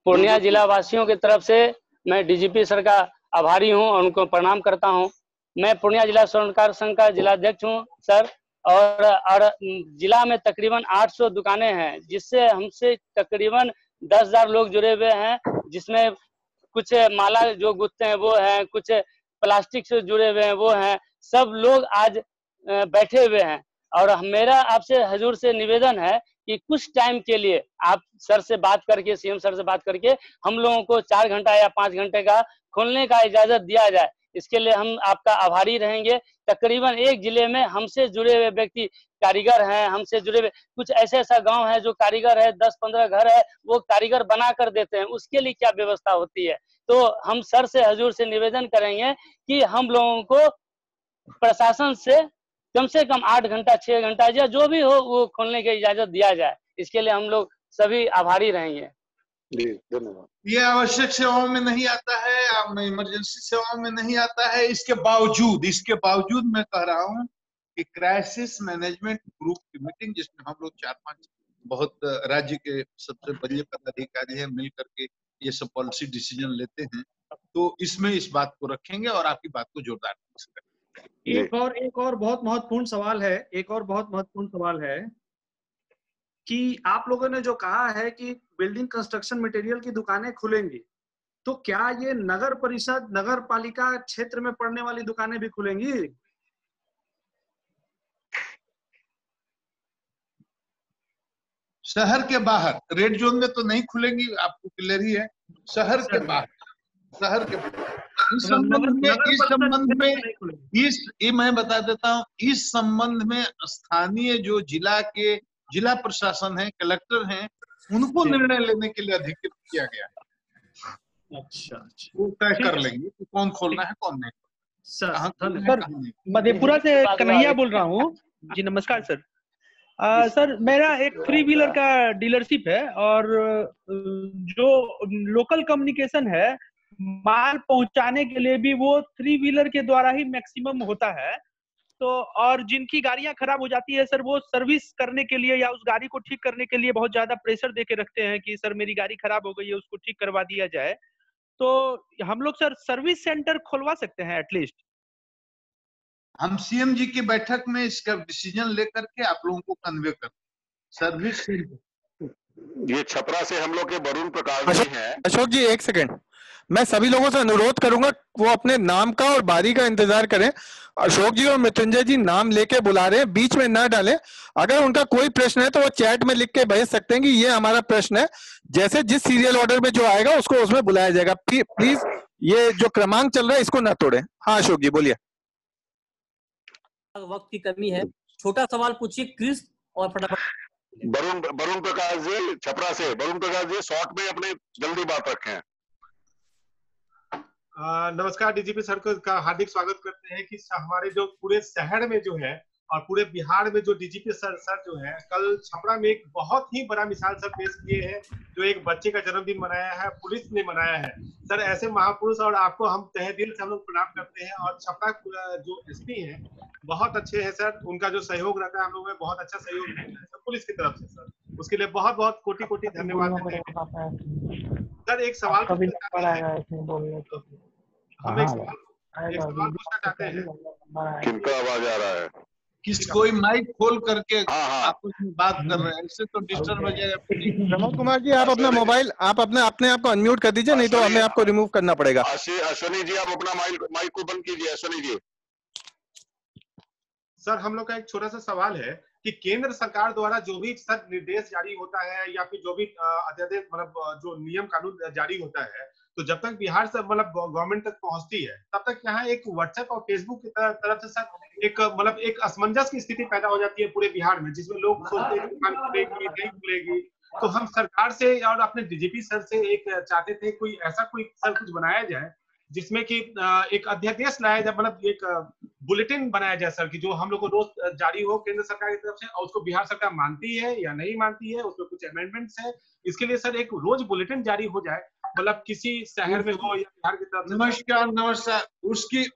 पूर्णिया जिला वासियों की तरफ से मैं डीजीपी सर का आभारी हूँ और उनको प्रणाम करता हूँ। मैं पूर्णिया जिला स्वर्णकार संघ का जिलाध्यक्ष हूँ सर, और जिला में तकरीबन 800 दुकानें हैं, जिससे हमसे तकरीबन 10,000 लोग जुड़े हुए हैं, जिसमें कुछ माला जो गुथते हैं वो हैं, कुछ प्लास्टिक से जुड़े हुए हैं वो हैं। सब लोग आज बैठे हुए हैं और मेरा आपसे हजूर से निवेदन है कि कुछ टाइम के लिए आप सर से बात करके, सीएम सर से बात करके हम लोगों को 4 घंटा या 5 घंटे का खोलने का इजाजत दिया जाए। इसके लिए हम आपका आभारी रहेंगे। तकरीबन एक जिले में हमसे जुड़े हुए व्यक्ति कारीगर हैं, हमसे जुड़े हुए कुछ ऐसा गांव है जो कारीगर है, 10-15 घर है, वो कारीगर बना कर देते हैं, उसके लिए क्या व्यवस्था होती है। तो हम सर से हजूर से निवेदन करेंगे कि हम लोगों को प्रशासन से कम 8 घंटा 6 घंटा या जो भी हो वो खोलने की इजाजत दिया जाए। इसके लिए हम लोग सभी आभारी रहेंगे। धन्यवाद। ये आवश्यक सेवाओं में नहीं आता है, इमरजेंसी सेवाओं में नहीं आता है। इसके बावजूद मैं कह रहा हूँ कि क्राइसिस मैनेजमेंट ग्रुप की मीटिंग, जिसमें हम लोग 4-5 बहुत राज्य के सबसे बड़े पदाधिकारी हैं, मिल करके ये सब पॉलिसी डिसीजन लेते हैं, तो इसमें इस बात को रखेंगे और आपकी बात को जोरदार करेंगे। एक और बहुत महत्वपूर्ण सवाल है कि आप लोगों ने जो कहा है कि बिल्डिंग कंस्ट्रक्शन मटेरियल की दुकानें खुलेंगी, तो क्या ये नगर परिषद, नगर पालिका क्षेत्र में पड़ने वाली दुकानें भी खुलेंगी? शहर के बाहर रेड जोन में तो नहीं खुलेंगी, आपको क्लियर ही है। शहर के बाहर इस मैं बता देता हूँ, इस संबंध में स्थानीय जो जिला प्रशासन है, कलेक्टर हैं, उनको निर्णय लेने के लिए अधिकृत किया गया। अच्छा, वो तय कर लेंगे कि कौन खोलना है कौन नहीं। सर मधेपुरा से कन्हैया बोल रहा हूँ जी। नमस्कार सर। सर मेरा एक 3 व्हीलर का डीलरशिप है और जो लोकल कम्युनिकेशन है माल पहुंचाने के लिए भी वो 3 व्हीलर के द्वारा ही मैक्सिमम होता है। तो और जिनकी गाड़ियां खराब हो जाती है सर, वो सर्विस करने के लिए या उस गाड़ी को ठीक करने के लिए बहुत ज्यादा प्रेशर दे के रखते हैं कि सर मेरी गाड़ी खराब हो गई है, उसको ठीक करवा दिया जाए। तो हम लोग सर सर्विस सेंटर खुलवा सकते हैं एटलीस्ट। हम सीएम जी की बैठक में इसका डिसीजन लेकर के आप लोगों को कन्वे कर सर्विस सेंटर। ये छपरा से हम लोग के वरुण प्रकाश जी हैं। अशोक जी एक सेकंड, मैं सभी लोगों से अनुरोध करूंगा वो अपने नाम का और बारी का इंतजार करें। अशोक जी और मृत्युंजय जी नाम लेके बुला रहे हैं, बीच में ना डालें। अगर उनका कोई प्रश्न है तो वो चैट में लिख के भेज सकते हैं कि ये हमारा प्रश्न है, जैसे जिस सीरियल ऑर्डर में जो आएगा उसको उसमें बुलाया जाएगा। प्लीज ये जो क्रमांक चल रहा है इसको ना तोड़ें। हाँ अशोक जी बोलिए। वक्त की कमी है, छोटा सवाल पूछिए क्रिस और फटाफट। वरुण प्रकाश जी छपरा से, वरुण प्रकाश जी शॉर्ट में अपने जल्दी बात रखें। नमस्कार, डीजीपी सर का हार्दिक स्वागत करते हैं कि हमारे जो पूरे शहर में जो है और पूरे बिहार में जो डीजीपी सर जो है, कल छपरा में एक बहुत ही बड़ा मिसाल सर पेश किए हैं, जो एक बच्चे का जन्मदिन मनाया है, पुलिस ने मनाया है। सर ऐसे महापुरुष और आपको हम तहे दिल से हम लोग प्रणाम करते हैं। और छपरा जो एसपी हैं बहुत अच्छे हैं सर, उनका जो सहयोग रहता है हम लोग में बहुत अच्छा सहयोग मिलता है सर पुलिस की तरफ से। सर उसके लिए बहुत बहुत कोटि धन्यवाद देते हैं। सर एक सवाल हम एक सवाल पूछना चाहते हैं। किनका आवाज आ रहा है? कोई माइक खोल करके आपस में बात कर रहे हैं, इससे तो डिस्टर्ब हो जाएगा। प्रमोद कुमार जी आप अपना मोबाइल आप अपने आप को अनम्यूट कर दीजिए, नहीं तो हमें आपको रिमूव करना पड़ेगा। अश्विनी जी आप अपना माइक को बंद कीजिए। अश्विनी जी। सर हम लोग का एक छोटा सा सवाल है कि केंद्र सरकार द्वारा जो भी सर निर्देश जारी होता है या फिर जो भी अध्यादेश मतलब जो नियम कानून जारी होता है, तो जब तक बिहार से मतलब गवर्नमेंट तक पहुंचती है तब तक यहाँ एक व्हाट्सएप और फेसबुक की तरफ से सर एक मतलब एक असमंजस की स्थिति पैदा हो जाती है पूरे बिहार में, जिसमें लोग सोचते हैं दुकान खुलेगी नहीं खुलेगी। तो हम सरकार से और अपने डीजीपी सर से एक चाहते थे कोई ऐसा कोई सर कुछ बनाया जाए जिसमें कि एक अध्यादेश लाया जाए, मतलब एक बुलेटिन बनाया जाए सर की जो हम लोग को रोज जारी हो केंद्र सरकार की तरफ से, और उसको बिहार सरकार मानती है या नहीं मानती है, उसमें कुछ अमेंडमेंट्स है, इसके लिए सर एक रोज बुलेटिन जारी हो जाए, मतलब किसी शहर में हो या बिहार की तरफ से। नमस्कार,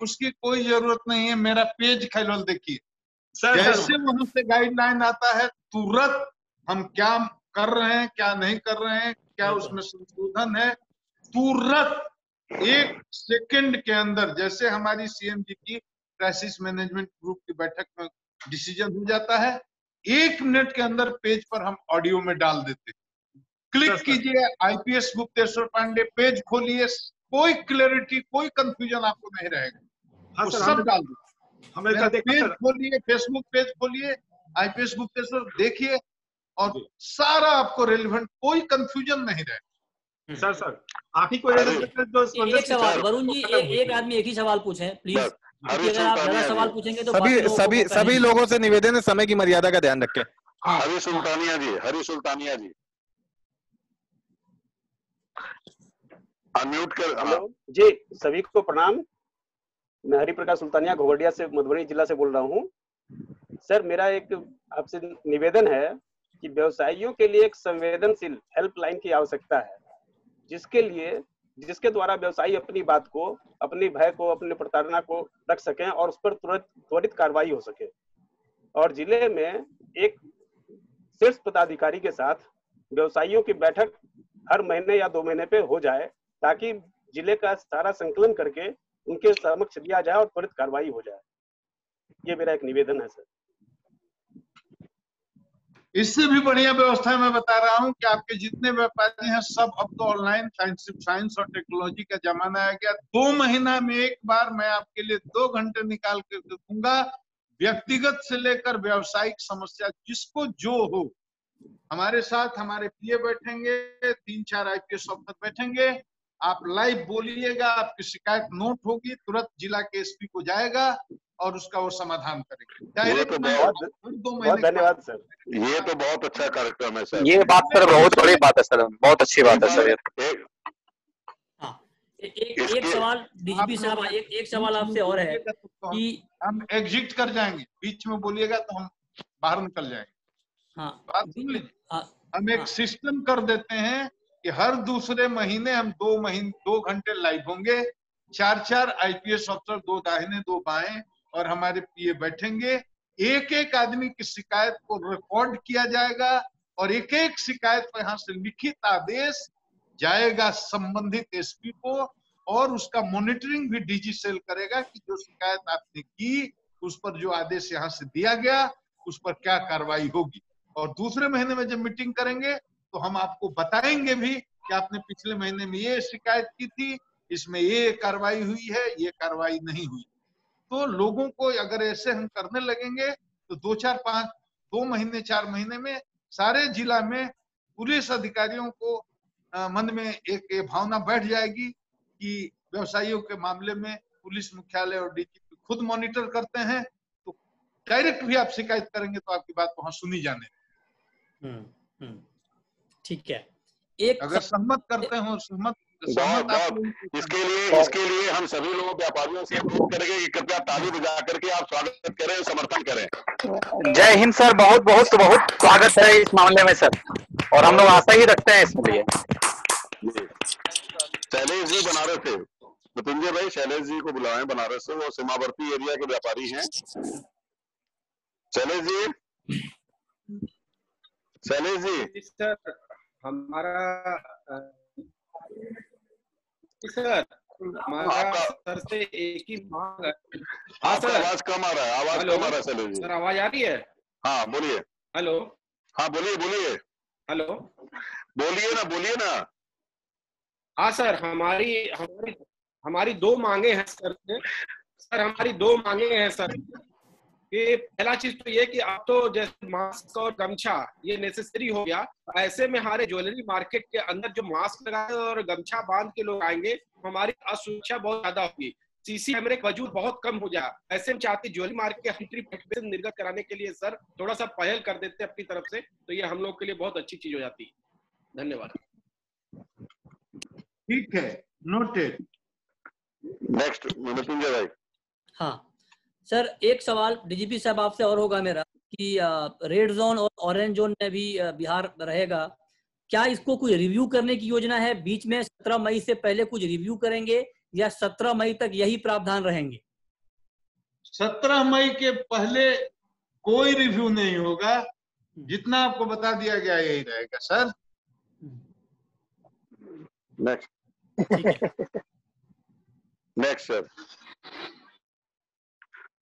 उसकी कोई जरूरत नहीं है। मेरा पेज खोल देखिए, जैसे वहां से गाइडलाइन आता है तुरंत हम क्या कर रहे हैं क्या नहीं कर रहे हैं, क्या उसमें संशोधन है, तुरंत 1 सेकंड के अंदर, जैसे हमारी सीएम जी की क्राइसिस मैनेजमेंट ग्रुप की बैठक में डिसीजन हो जाता है, 1 मिनट के अंदर पेज पर हम ऑडियो में डाल देते। क्लिक कीजिए, आईपीएस गुप्तेश्वर पांडे पेज खोलिए, कोई क्लैरिटी कोई कंफ्यूजन आपको नहीं रहेगा। वो सब डाल दीजिए। पेज खोलिए, फेसबुक पेज खोलिए, आईपीएस गुप्तेश्वर देखिए और सारा आपको रेलिवेंट कोई कंफ्यूजन नहीं रहेगा। सर आप ही को एक सवाल वरुण जी, एक आदमी एक ही सवाल पूछे प्लीज, अगर आप ज्यादा सवाल पूछेंगे तो सभी लोगों से निवेदन है समय की मर्यादा का ध्यान रखें। हरी सुल्तानिया जी अनम्यूट कर। हेलो जी, सभी को प्रणाम। मैं हरि प्रकाश सुल्तानिया घोड़िया से मधुबनी जिला से बोल रहा हूँ। सर मेरा एक आपसे निवेदन है कि व्यवसायियों के लिए एक संवेदनशील हेल्पलाइन की आवश्यकता है, जिसके द्वारा व्यवसायी अपनी बात को, अपनी भय को, अपनी प्रताड़ना को रख सकें और उस पर त्वरित कार्रवाई हो सके। और जिले में एक शीर्ष पदाधिकारी के साथ व्यवसायियों की बैठक हर महीने या 2 महीने पे हो जाए, ताकि जिले का सारा संकलन करके उनके समक्ष दिया जाए और त्वरित कार्रवाई हो जाए। ये मेरा एक निवेदन है सर। इससे भी बढ़िया व्यवस्था मैं बता रहा हूं कि आपके जितने व्यापारी हैं सब अब तो ऑनलाइन साइंस और टेक्नोलॉजी का जमाना आ गया। 2 महीना में एक बार मैं आपके लिए 2 घंटे निकाल कर दूंगा, व्यक्तिगत से लेकर व्यावसायिक समस्या जिसको जो हो। हमारे साथ हमारे पीए बैठेंगे, 3-4 आईपीएस ऑफिसर बैठेंगे, आप लाइव बोलिएगा, आपकी शिकायत नोट होगी, तुरंत जिला के एसपी को जाएगा और उसका वो समाधान करेंगे। डायरेक्ट बहुत धन्यवाद सर। ये तो बहुत अच्छा कार्यक्रम है सर। ये बात सर बहुत बड़ी बात है सर, बहुत अच्छी बात है सर। एक सवाल डीजीपी साहब, एक सवाल आपसे और है कि हम एग्जिट कर जाएंगे, बीच में बोलिएगा तो हम बाहर निकल जाएंगे। हाँ, बात सुन लीजिए, हम एक सिस्टम कर देते हैं कि हर दूसरे महीने हम 2 घंटे लाइव होंगे, 4 आईपीएस अफसर, 2 दाहिने 2 बाएं और हमारे पीए बैठेंगे। एक एक आदमी की शिकायत को रिकॉर्ड किया जाएगा और एक एक शिकायत पर यहाँ से लिखित आदेश जाएगा संबंधित एसपी को और उसका मॉनिटरिंग भी डीजी सेल करेगा कि जो शिकायत आपने की उस पर जो आदेश यहाँ से दिया गया उस पर क्या कार्रवाई होगी। और दूसरे महीने में जब मीटिंग करेंगे तो हम आपको बताएंगे भी कि आपने पिछले महीने में ये शिकायत की थी, इसमें ये कार्रवाई हुई है, ये कार्रवाई नहीं हुई। तो लोगों को अगर ऐसे हम करने लगेंगे तो 2 महीने 4 महीने में सारे जिला में पुलिस अधिकारियों को मन में एक भावना बैठ जाएगी कि व्यवसायियों के मामले में पुलिस मुख्यालय और डीजीपी खुद मॉनिटर करते हैं, तो डायरेक्ट भी आप शिकायत करेंगे तो आपकी बात वहां सुनी जाने। ठीक है, अगर सहमत करते हो, सहमत इसके लिए हम सभी लोग व्यापारियों से अनुरोध करेंगे कि कृपया ताली बजा करके आप स्वागत करें, समर्थन करें। जय हिंद सर, बहुत बहुत बहुत स्वागत है इस मामले में सर, और हम लोग आशा ही रखते हैं इसके लिए। शैलेश जी बनारस से, मृत्युंजय भाई शैलेश जी को बुलाएं बनारस से, वो सीमावर्ती एरिया के व्यापारी हैं। शैलेश जी सर, हमारा सर सर से एक ही मांग है। हाँ सर, आवाज कम आ रहा है, आवाज कम आ रहा है शैलेश जी। सर आवाज आ रही है? हाँ बोलिए। हेलो, हाँ बोलिए। हेलो, बोलिए ना। हाँ सर, हमारी 2 मांगे हैं सर से। सर हमारी 2 मांगे हैं सर कि पहला चीज तो ये कि अब तो जैसे मास्क और गमछा ये नेसेसरी हो गया, ऐसे में हमारे ज्वेलरी मार्केट के अंदर जो मास्क लगाए और गमछा बांध के लोग आएंगे हमारी असुरक्षा बहुत ज्यादा होगी, सीसी कैमरे का वजूद बहुत कम हो जाए। ऐसे में चाहते ज्वेलरी मार्केट के हम निर्गत कराने के लिए सर थोड़ा सा पहल कर देते अपनी तरफ से, तो ये हम लोग के लिए बहुत अच्छी चीज हो जाती। धन्यवाद। ठीक है, नोटेड। नेक्स्ट मृत्युंजय भाई। हाँ सर, एक सवाल डीजीपी साहब आपसे और होगा मेरा कि रेड जोन और ऑरेंज जोन में भी बिहार रहेगा, क्या इसको कोई रिव्यू करने की योजना है? बीच में 17 मई से पहले कुछ रिव्यू करेंगे या 17 मई तक यही प्रावधान रहेंगे? 17 मई के पहले कोई रिव्यू नहीं होगा, जितना आपको बता दिया गया यही रहेगा सर। Next sir.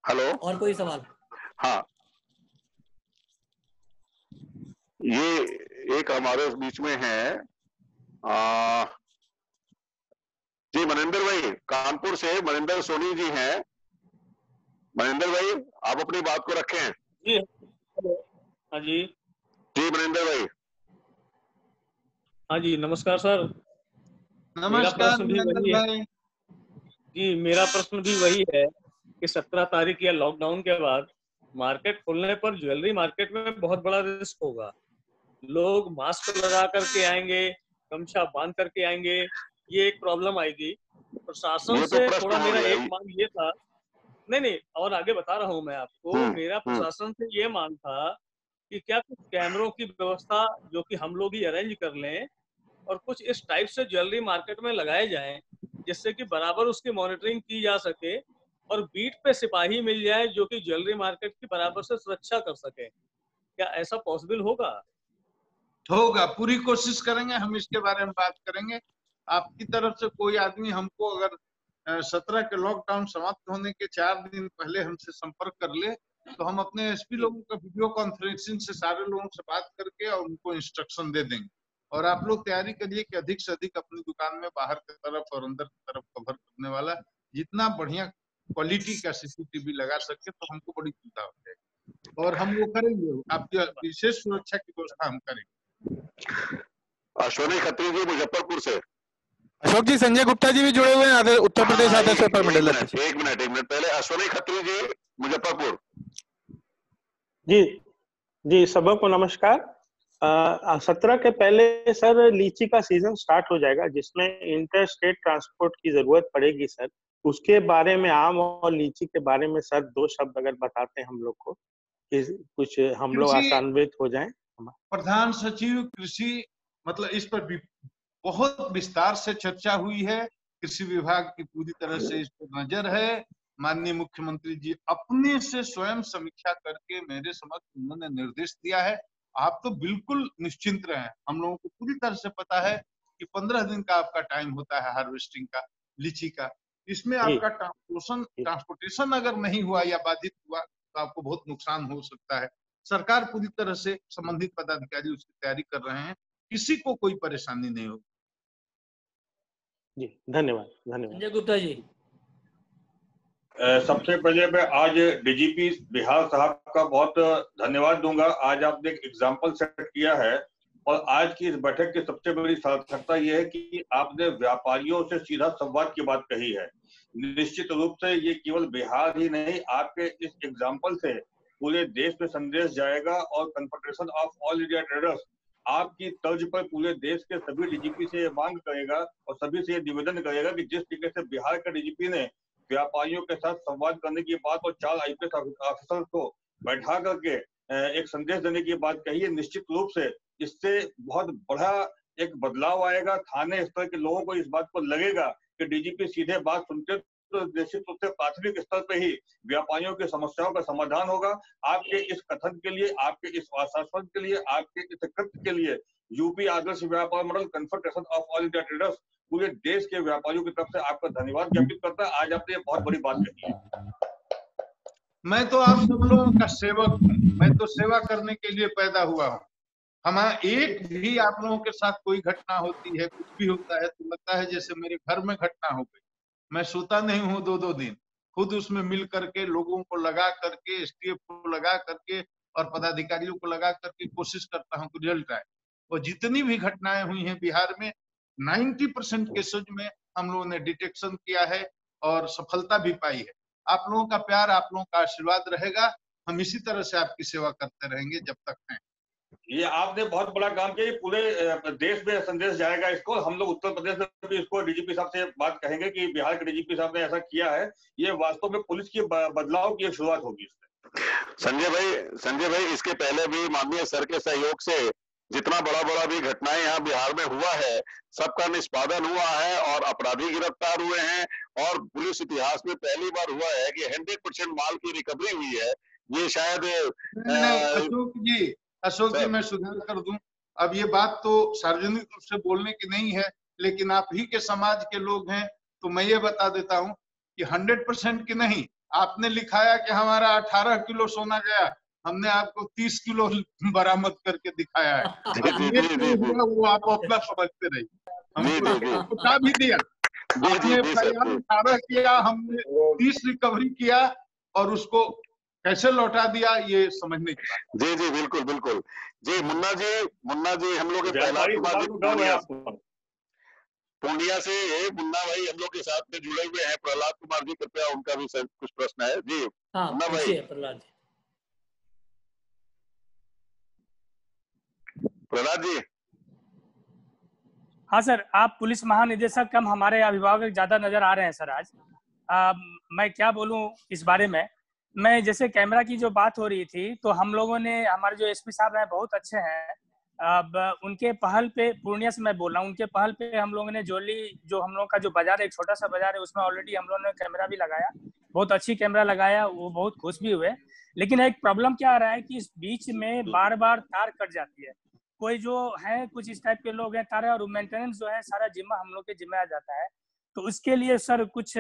हेलो, और कोई सवाल? हाँ, ये एक हमारे बीच में है जी मनिंदर भाई, कानपुर से मनिंदर सोनी जी हैं। मनिंदर भाई आप अपनी बात को रखें। जी हाँ जी मनिंदर भाई। हाँ जी, नमस्कार सर। नमस्कार मनिंदर भाई। जी मेरा प्रश्न भी वही है कि 17 तारीख या लॉकडाउन के बाद मार्केट खुलने पर ज्वेलरी मार्केट में बहुत बड़ा रिस्क होगा। लोग मास्क लगा करके आएंगे, गमछा बांध करके आएंगे, ये एक प्रॉब्लम आएगी। प्रशासन से थोड़ा मेरा एक मांग ये था, नहीं और आगे बता रहा हूँ मैं आपको, मेरा प्रशासन से ये मांग था कि क्या कुछ कैमरों की व्यवस्था जो कि हम लोग ही अरेंज कर लें और कुछ इस टाइप से ज्वेलरी मार्केट में लगाए जाएं जिससे कि बराबर उसकी मॉनिटरिंग की जा सके और बीट पे सिपाही मिल जाए जो कि ज्वेलरी मार्केट की बराबर से सुरक्षा कर सके। क्या ऐसा पॉसिबल होगा? होगा, पूरी कोशिश करेंगे, हम इसके बारे में बात करेंगे। आपकी तरफ से कोई आदमी हमको अगर 17 के लॉकडाउन समाप्त होने के 4 दिन पहले हमसे संपर्क कर ले तो हम अपने एसपी लोगों का वीडियो कॉन्फ्रेंसिंग से सारे लोगों से बात करके और उनको इंस्ट्रक्शन दे देंगे। और आप लोग तैयारी करिए कि अधिक से अधिक अपनी दुकान में बाहर की तरफ और अंदर की तरफ कवर करने वाला जितना बढ़िया क्वालिटी का सीसीटीवी लगा सके तो हमको बड़ी चिंता हो जाएगी और हम वो करेंगे, आपकी विशेष सुरक्षा की व्यवस्था हम करेंगे। अश्विनी खत्री जी मुजफ्फरपुर से। अशोक जी, संजय गुप्ता जी भी जुड़े हुए हैं उत्तर प्रदेश आदर्श पेपर मंडल। एक मिनट पहले अश्विनी खत्री जी, मुजफ्फरपुर। जी सबको नमस्कार। 17 के पहले सर लीची का सीजन स्टार्ट हो जाएगा, जिसमें इंटर स्टेट ट्रांसपोर्ट की जरूरत पड़ेगी सर। उसके बारे में, आम और लीची के बारे में सर 2 शब्द अगर बताते हैं हम लोग को, कि कुछ हम लोग आशान्वित हो जाएं। प्रधान सचिव कृषि, मतलब इस पर भी बहुत विस्तार से चर्चा हुई है। कृषि विभाग की पूरी तरह से इस पर नजर है। माननीय मुख्यमंत्री जी अपने से स्वयं समीक्षा करके मेरे समक्ष उन्होंने निर्देश दिया है। आप तो बिल्कुल निश्चिंत रहें, हम लोगों को पूरी तरह से पता है कि 15 दिन का आपका टाइम होता है हार्वेस्टिंग का, लीची का। इसमें आपका ट्रांसपोर्टेशन अगर नहीं हुआ या बाधित हुआ तो आपको बहुत नुकसान हो सकता है। सरकार पूरी तरह से, संबंधित पदाधिकारी उसकी तैयारी कर रहे हैं, किसी को कोई परेशानी नहीं होगी। जी धन्यवाद। संजय गुप्ता जी। सबसे पहले मैं आज डीजीपी बिहार साहब का बहुत धन्यवाद दूंगा। आज आपने एक एग्जाम्पल सेट किया है, और आज की इस बैठक की सबसे बड़ी सार्थकता यह है कि आपने व्यापारियों से सीधा संवाद की बात कही है। निश्चित रूप से ये केवल बिहार ही नहीं, आपके इस एग्जाम्पल से पूरे देश में संदेश जाएगा, और confederation of all India traders आपकी तर्ज पर पूरे देश के सभी डीजीपी से ये मांग करेगा और सभी से ये निवेदन करेगा कि जिस तरीके से बिहार के डीजीपी ने व्यापारियों के साथ संवाद करने की बात और 4 आईपीएस ऑफिसर को बैठा करके एक संदेश देने की बात कही है, निश्चित रूप से इससे बहुत बड़ा एक बदलाव आएगा। थाने स्तर के लोगों को इस बात को लगेगा कि डीजीपी सीधे बात सुनते, तो निश्चित रूप से प्राथमिक स्तर पे ही व्यापारियों की समस्याओं का समाधान होगा। आपके इस कथन के लिए, आपके इस आश्वासन के लिए, आपके इस कृत्य के लिए UP Adarsh Vyapar Mandal, confederation of all India traders पूरे देश के व्यापारियों की तरफ से आपका धन्यवाद ज्ञापित करता है। आज आपने बहुत बड़ी बात कही है। मैं तो आप सब लोगों का सेवक हूँ, मैं तो सेवा करने के लिए पैदा हुआ हूँ। हमारा एक भी आप लोगों के साथ कोई घटना होती है, कुछ भी होता है, तो लगता है जैसे मेरे घर में घटना हो गई। मैं सोता नहीं हूँ 2-2 दिन, खुद उसमें मिल करके, लोगों को लगा करके, एसटीएफ को लगा करके और पदाधिकारियों को लगा करके कोशिश करता हूँ कि रिजल्ट आए। और जितनी भी घटनाएं हुई हैं बिहार में, 90% केसेज में हम लोगों ने डिटेक्शन किया है और सफलता भी पाई है। आप लोगों का प्यार, आप लोगों का आशीर्वाद रहेगा। हम इसी तरह से आपकी सेवा करते रहेंगे जब तक हैं। ये आपने बहुत बड़ा काम किया, पूरे देश में संदेश जाएगा इसको। हम लोग उत्तर प्रदेश में भी इसको डीजीपी साहब से बात कहेंगे कि बिहार के डीजीपी साहब ने ऐसा किया है। ये वास्तव में पुलिस की बदलाव की शुरुआत होगी इससे। संजय भाई, इसके पहले भी माननीय सर के सहयोग से जितना बड़ा भी घटनाएं यहाँ बिहार में हुआ है, सबका निष्पादन हुआ है और अपराधी गिरफ्तार हुए हैं। और पुलिस इतिहास में पहली बार हुआ है कि 100% माल की रिकवरी हुई है। ये शायद अशोक जी मैं सुधार कर दूं, अब ये बात तो सार्वजनिक रूप से बोलने की नहीं है, लेकिन आप ही के समाज के लोग हैं तो मैं ये बता देता हूं कि 100% की नहीं, आपने लिखाया कि हमारा 18 किलो सोना गया, हमने आपको 30 किलो बरामद करके दिखाया है। वो आप अपना समझते रहिए, हमको बता भी दिया। आपने 18 किया, हमने 30 रिकवरी किया और उसको कैसे लौटा दिया, ये समझने की बात। जी बिल्कुल जी। मुन्ना जी हम लोग पूर्णिया से मुन्ना भाई हम लोग के साथ में जुड़े हुए हैं। प्रहलाद कुमार जी, कृपया उनका भी कुछ प्रश्न है जी। मुन्ना भाई। प्रहलाद जी। हाँ सर, आप पुलिस महानिदेशक कम हमारे अभिभावक ज्यादा नजर आ रहे हैं सर आज। मैं क्या बोलूं इस बारे में। मैं जैसे कैमरा की जो बात हो रही थी, तो हम लोगों ने, हमारे जो एसपी साहब हैं बहुत अच्छे हैं, अब उनके पहल पे, पूर्णिया से मैं बोल रहा हूँ, उनके पहल पे हम लोगों ने जोली, जो हम लोग का जो बाजार है, एक छोटा सा बाजार है, उसमें ऑलरेडी हम लोगों ने कैमरा भी लगाया, बहुत अच्छी कैमरा लगाया, वो बहुत खुश भी हुए। लेकिन एक प्रॉब्लम क्या आ रहा है कि इस बीच में बार बार तार कट जाती है। कोई जो है, कुछ इस टाइप के लोग हैं तार, और मेंटेनेंस जो है सारा जिम्मा हम लोग के जिम्मे आ जाता है। तो उसके लिए सर कुछ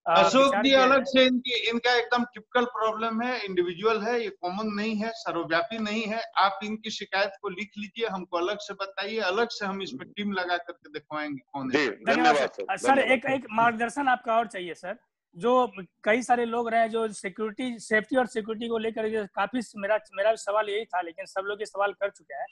अशोक जी अलग से इनका एकदम टिपिकल प्रॉब्लम है, इंडिविजुअल है, ये कॉमन नहीं है, सर्वव्यापी नहीं है। आप इनकी शिकायत को लिख लीजिए, हमको अलग से बताइए, अलग से हम इसमें टीम लगा करके दिखवाएंगे कौन है। धन्यवाद सर। एक मार्गदर्शन आपका और चाहिए सर। जो कई सारे लोग रहे जो सिक्योरिटी, सेफ्टी और सिक्योरिटी को लेकर काफी, मेरा सवाल यही था, लेकिन सब लोग ये सवाल कर चुके हैं।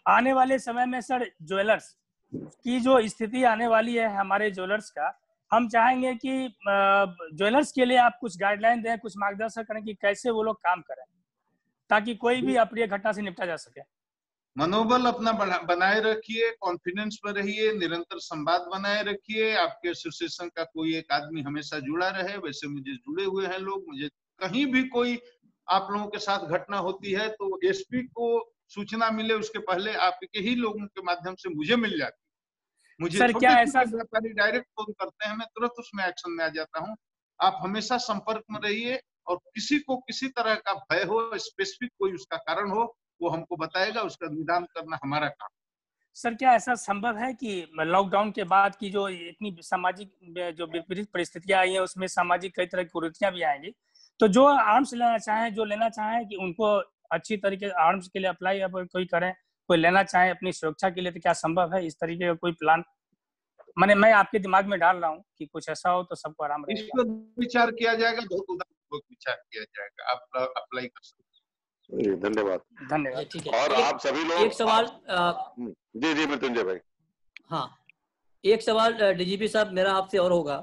आने वाले समय में सर ज्वेलर्स, की जो स्थिति आने वाली है हमारे ज्वेलर्स का, हम चाहेंगे कि ज्वेलर्स के लिए आप कुछ गाइडलाइन दें, कुछ मार्गदर्शन करें कि कैसे वो लोग काम करें ताकि कोई भी अप्रिय घटना से निपटा जा सके। मनोबल अपना बनाए रखिए, कॉन्फिडेंस में रहिए, निरंतर संवाद बनाए रखिए। आपके एसोसिएशन का कोई एक आदमी हमेशा जुड़ा रहे, वैसे मुझे जुड़े हुए हैं लोग। मुझे कहीं भी कोई आप लोगों के साथ घटना होती है तो एसपी को सूचना मिले उसके पहले आपके ही लोगों के माध्यम से मुझे मिल जाती है। मुझे सर, क्या ऐसा व्यापारी डायरेक्ट फोन करते हैं, मैं तुरंत उसमें एक्शन में आ जाता हूँ। आप हमेशा संपर्क में रहिए और किसी को किसी तरह का भय हो, स्पेसिफिक कोई उसका कारण हो, वो हमको बताएगा, उसका निदान करना हमारा काम। सर, क्या ऐसा संभव है कि लॉकडाउन के बाद की जो इतनी सामाजिक जो विपरीत परिस्थितियां आई हैं उसमें सामाजिक कई तरह की कुरीतियां भी आएंगी, तो जो आर्म्स लेना चाहें, जो लेना चाहें कि उनको अच्छी तरीके आर्म्स के लिए अप्लाई कोई करें, कोई लेना चाहे अपनी सुरक्षा के लिए, तो क्या संभव है इस तरीके का कोई प्लान? मैं आपके दिमाग में डाल रहा हूँ कि कुछ ऐसा हो तो सबको आराम रहेगा। इस पर विचार किया जाएगा, बहुत उदारपूर्वक विचार किया जाएगा। आप अप्लाई कर सकते हैं। धन्यवाद। धन्यवाद। ठीक है। और आप सभी लोग एक सवाल जी मृत्युंजय भाई। हाँ, एक सवाल डीजीपी साहब मेरा आपसे और होगा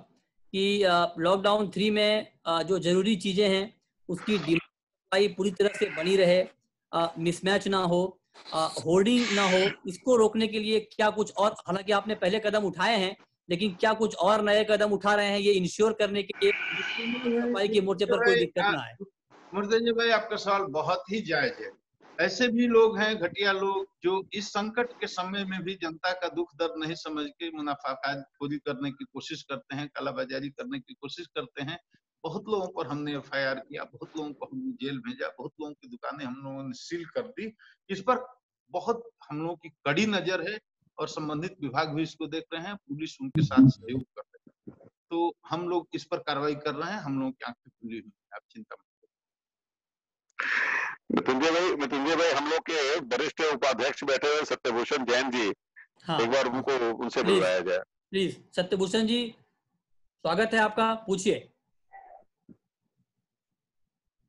कि लॉकडाउन 3 में जो जरूरी चीजें हैं उसकी डिमांड पूरी तरह से बनी रहे, मिसमैच ना हो, होर्डिंग ना हो, इसको रोकने के लिए क्या कुछ और, हालांकि आपने पहले कदम उठाए हैं, लेकिन क्या कुछ और नए कदम उठा रहे हैं ये इंश्योर करने के लिए सफाई के मोर्चे पर कोई दिक्कत ना आए? मृत्युंजय भाई, आपका सवाल बहुत ही जायज है। ऐसे भी लोग हैं, घटिया लोग, जो इस संकट के समय में भी जनता का दुख दर्द नहीं समझ के मुनाफाखोरी करने की कोशिश करते हैं, कालाबाजारी करने की कोशिश करते हैं। बहुत लोगों पर हमने एफआईआर किया, बहुत लोगों को हमने जेल भेजा, बहुत लोगों की दुकानें हम लोगों ने सील कर दी। इस पर बहुत हम लोगों की कड़ी नजर है और संबंधित विभाग भी इसको देख रहे हैं, पुलिस उनके साथ सहयोग कर रहे हैं। तो हम लोग इस पर कार्रवाई कर रहे हैं, हम लोगों की आंखें खुली हुई है, आप चिंता मत। मृत्युंजय भाई, हम लोग के वरिष्ठ उपाध्यक्ष बैठे हुए सत्यभूषण जैन जी, हाँ, एक बार उनको उनसे बुलवाया जाए प्लीज। सत्यभूषण जी, स्वागत है आपका, पूछिए।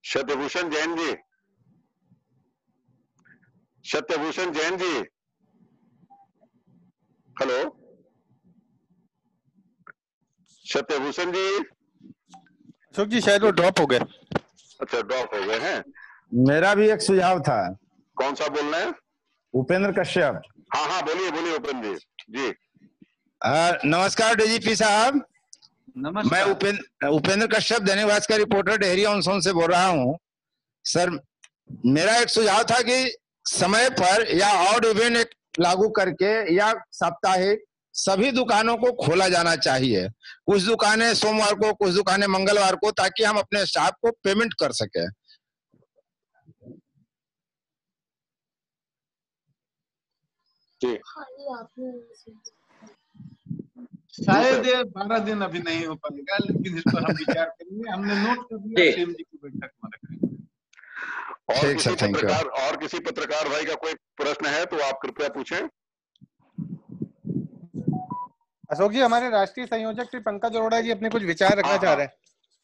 सत्यभूषण जैन जी, सत्यभूषण जैन जी, हेलो सत्यभूषण जी। अशोक जी शायद वो ड्रॉप हो गए। अच्छा, ड्रॉप हो गए हैं। मेरा भी एक सुझाव था। कौन सा बोल रहे हैं? उपेंद्र कश्यप। हाँ बोलिए बोलिए उपेंद्र जी। नमस्कार डीजीपी साहब। नमस्कार। मैं उपेंद्र कश्यप, दैनिक भास्कर रिपोर्टर डेहरी ऑन सोन से बोल रहा हूँ। सर, मेरा एक सुझाव था कि समय पर या ऑड इवेंट लागू करके या साप्ताहिक सभी दुकानों को खोला जाना चाहिए। कुछ दुकानें सोमवार को, कुछ दुकानें मंगलवार को, ताकि हम अपने स्टाफ को पेमेंट कर सके। शायद 12 दिन अभी नहीं हो पाएगा, लेकिन इस पर हम विचार करेंगे। हमने नोट कर दिया, सीएम जी की बैठक में रखेंगे। और किसी पत्रकार भाई का कोई प्रश्न है तो आप कृपया पूछें। अशोक जी, हमारे राष्ट्रीय संयोजक श्री पंकज अरोड़ा जी अपने कुछ विचार रखना चाह रहे हैं।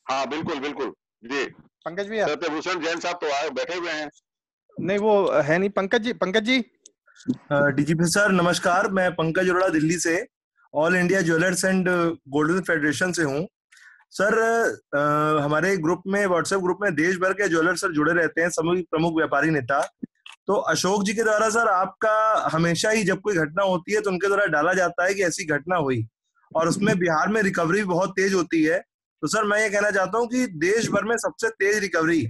हाँ बिल्कुल बिल्कुल जी। पंकज भैया। सत्यभूषण जैन साहब तो आए, बैठे हुए हैं। नहीं, वो है नहीं। पंकज जी। डीजीपी सर नमस्कार, मैं पंकज अरोड़ा दिल्ली से all India jewellers and golden federation से हूँ। सर, हमारे ग्रुप में, व्हाट्सएप ग्रुप में देश भर के ज्वेलर सर जुड़े रहते हैं, सभी प्रमुख व्यापारी नेता। तो अशोक जी के द्वारा सर आपका हमेशा ही जब कोई घटना होती है तो उनके द्वारा डाला जाता है कि ऐसी घटना हुई, और उसमें बिहार में रिकवरी बहुत तेज होती है। तो सर मैं ये कहना चाहता हूँ कि देश भर में सबसे तेज रिकवरी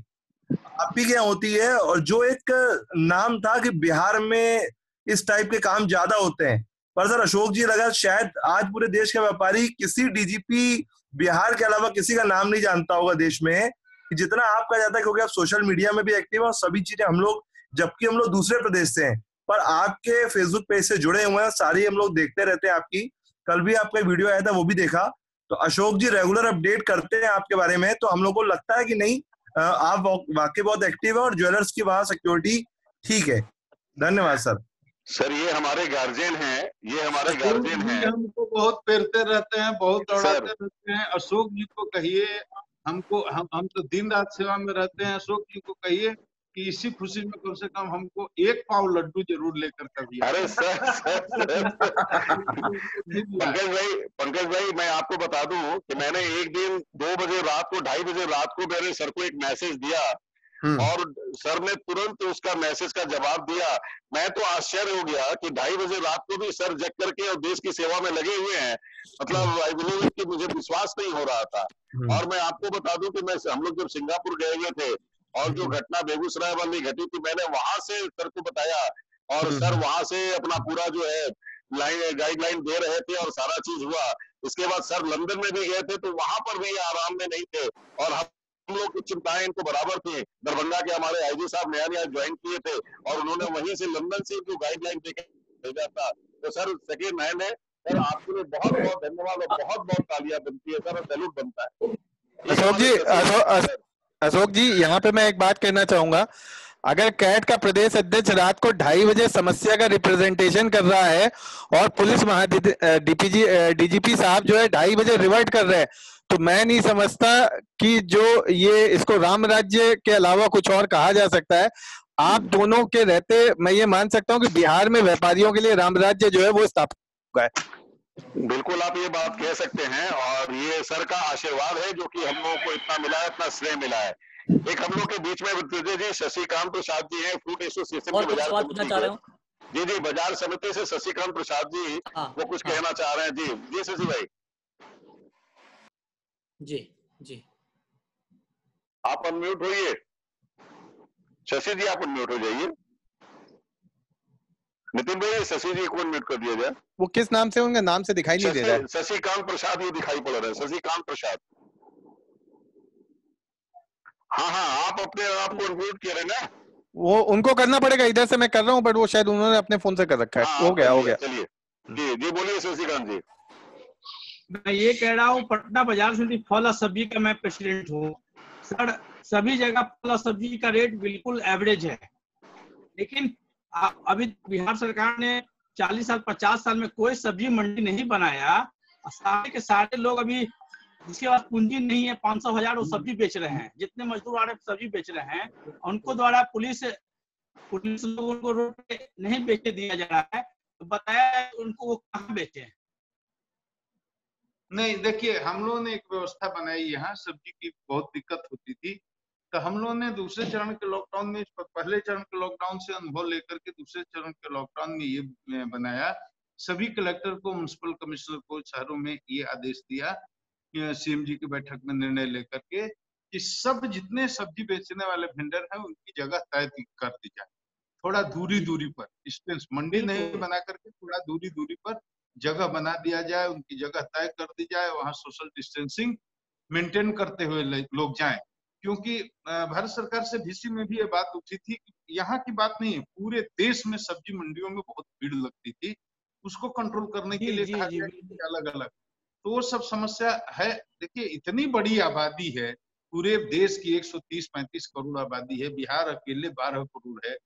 आप ही के यहाँ होती है, और जो एक नाम था कि बिहार में इस टाइप के काम ज्यादा होते हैं, पर सर अशोक जी लगा शायद आज पूरे देश का व्यापारी किसी डीजीपी बिहार के अलावा किसी का नाम नहीं जानता होगा देश में, कि जितना आपका जाता है, क्योंकि आप सोशल मीडिया में भी एक्टिव है और सभी चीजें हम लोग, जबकि हम लोग दूसरे प्रदेश से हैं, पर आपके फेसबुक पेज से जुड़े हुए हैं, सारी हम लोग देखते रहते हैं आपकी। कल भी आपका वीडियो आया था, वो भी देखा। तो अशोक जी रेगुलर अपडेट करते हैं आपके बारे में, तो हम लोग को लगता है कि नहीं, आप वाकई बहुत एक्टिव है और ज्वेलर्स की वहां सिक्योरिटी ठीक है। धन्यवाद सर। सर ये हमारे गार्जियन हैं, ये हमारे गार्जियन हैं। हमको बहुत पेरते रहते हैं, बहुत दौड़ाते रहते हैं। अशोक जी को कहिए, हमको हम तो दिन रात सेवा में रहते हैं। अशोक जी को कहिए कि इसी खुशी में कम से कम हमको 1 पाव लड्डू जरूर लेकर कभी। अरे सर पंकज भाई मैं आपको बता दूं कि मैंने एक दिन 2 बजे रात को 2:30 बजे रात को मैंने सर को एक मैसेज दिया और सर ने तुरंत उसका मैसेज का जवाब दिया। मैं तो आश्चर्य हो गया कि 2:30 बजे रात को भी सर जग करके और देश की सेवा में लगे हुए हैं। मतलब आई बिलीव कि मुझे विश्वास नहीं हो रहा था। और मैं आपको बता दूं कि हम लोग जब सिंगापुर गए हुए थे और जो घटना बेगूसराय वाली घटी थी, मैंने वहां से सर को बताया और सर वहां से अपना पूरा जो है गाइडलाइन दे रहे थे और सारा चीज हुआ। इसके बाद सर लंदन में भी गए थे तो वहां पर भी आराम में नहीं थे और हम लोग की चिंताएं इनको बराबर थी। दरभंगा के हमारे आईजी साहब नया ज्वाइन किए थे और उन्होंने वहीं से लंदन से जो गाइडलाइन देकर भेजा था। तो सर सेकेंड हैंड है सर, आपके लिए बहुत बहुत धन्यवाद और बहुत बहुत तालियां बनती है सर और सैल्यूट बनता है। अशोक जी यहाँ पे मैं एक बात कहना चाहूंगा, अगर कैट का प्रदेश अध्यक्ष रात को 2:30 बजे समस्या का रिप्रेजेंटेशन कर रहा है और पुलिस डीजीपी साहब जो है 2:30 बजे रिवर्ट कर रहे हैं, तो मैं नहीं समझता कि जो ये इसको राम राज्य के अलावा कुछ और कहा जा सकता है। आप दोनों के रहते मैं ये मान सकता हूँ कि बिहार में व्यापारियों के लिए राम राज्य जो है वो स्थापित हुआ है। बिल्कुल आप ये बात कह सकते हैं और ये सर का आशीर्वाद है जो कि हम लोगों को इतना मिला है, इतना श्रेय मिला है। एक हम लोग के बीच में जी शशिकांत प्रसाद जी हैं, फूड एसोसिएशन के बाजार समिति जी बाजार समिति से शशिकांत प्रसाद जी वो कुछ कहना चाह रहे हैं। जी शशि भाई जी आप अनम्यूट होइए। शशि जी आप अनम्यूट हो जाइए। नितिन भाई शशि जी को अनम्यूट कर दिया जाए। वो किस नाम से, उनका नाम से दिखाई नहीं दे रहा है। शशिकांत प्रसाद ये दिखाई पड़ रहा है, शशिकांत प्रसाद। हाँ आप अपने आप को अनम्यूट किए रहे ना। वो उनको करना पड़ेगा, इधर से मैं कर रहा हूँ बट वो शायद उन्होंने अपने फोन से कर रखा है। हो गया चलिए जी बोलिए शशिकांत जी। मैं ये कह रहा हूँ पटना बाजार समिति फल और सब्जी का मैं प्रेसिडेंट हूँ सर। सभी जगह फल और सब्जी का रेट बिल्कुल एवरेज है, लेकिन अभी बिहार सरकार ने 40 साल 50 साल में कोई सब्जी मंडी नहीं बनाया। सारे के सारे लोग अभी जिसके पास पूंजी नहीं है 500,000 वो सब्जी बेच रहे हैं। जितने मजदूर आ रहे हैं सब्जी बेच रहे हैं, उनको द्वारा पुलिस लोगों को रोड पे नहीं बेचने दिया जा रहा है। तो बताया उनको वो कहाँ बेचे। नहीं देखिए, हम लोगों ने एक व्यवस्था बनाई, यहाँ सब्जी की बहुत दिक्कत होती थी तो हम लोगों ने दूसरे चरण के लॉकडाउन में, पहले चरण के लॉकडाउन से अनुभव लेकर के दूसरे चरण के लॉकडाउन में ये बनाया, सभी कलेक्टर को म्युनिसिपल कमिश्नर को शहरों में ये आदेश दिया सीएम जी की बैठक में निर्णय लेकर के कि सब जितने सब्जी बेचने वाले वेंडर हैं उनकी जगह तय कर दी जाए। थोड़ा दूरी पर डिस्टेंस मंडी नहीं बना करके थोड़ा दूरी पर जगह बना दिया जाए, उनकी जगह तय कर दी जाए, वहां सोशल डिस्टेंसिंग मेंटेन करते हुए लोग जाएं। क्योंकि भारत सरकार से डीसी में भी ये बात उठी थी कि यहाँ की बात नहीं है, पूरे देश में सब्जी मंडियों में बहुत भीड़ लगती थी, उसको कंट्रोल करने के लिए कहा गया कि अलग अलग। तो वो सब समस्या है। देखिए इतनी बड़ी आबादी है, पूरे देश की 130-135 करोड़ आबादी है, बिहार अकेले 12 करोड़ है,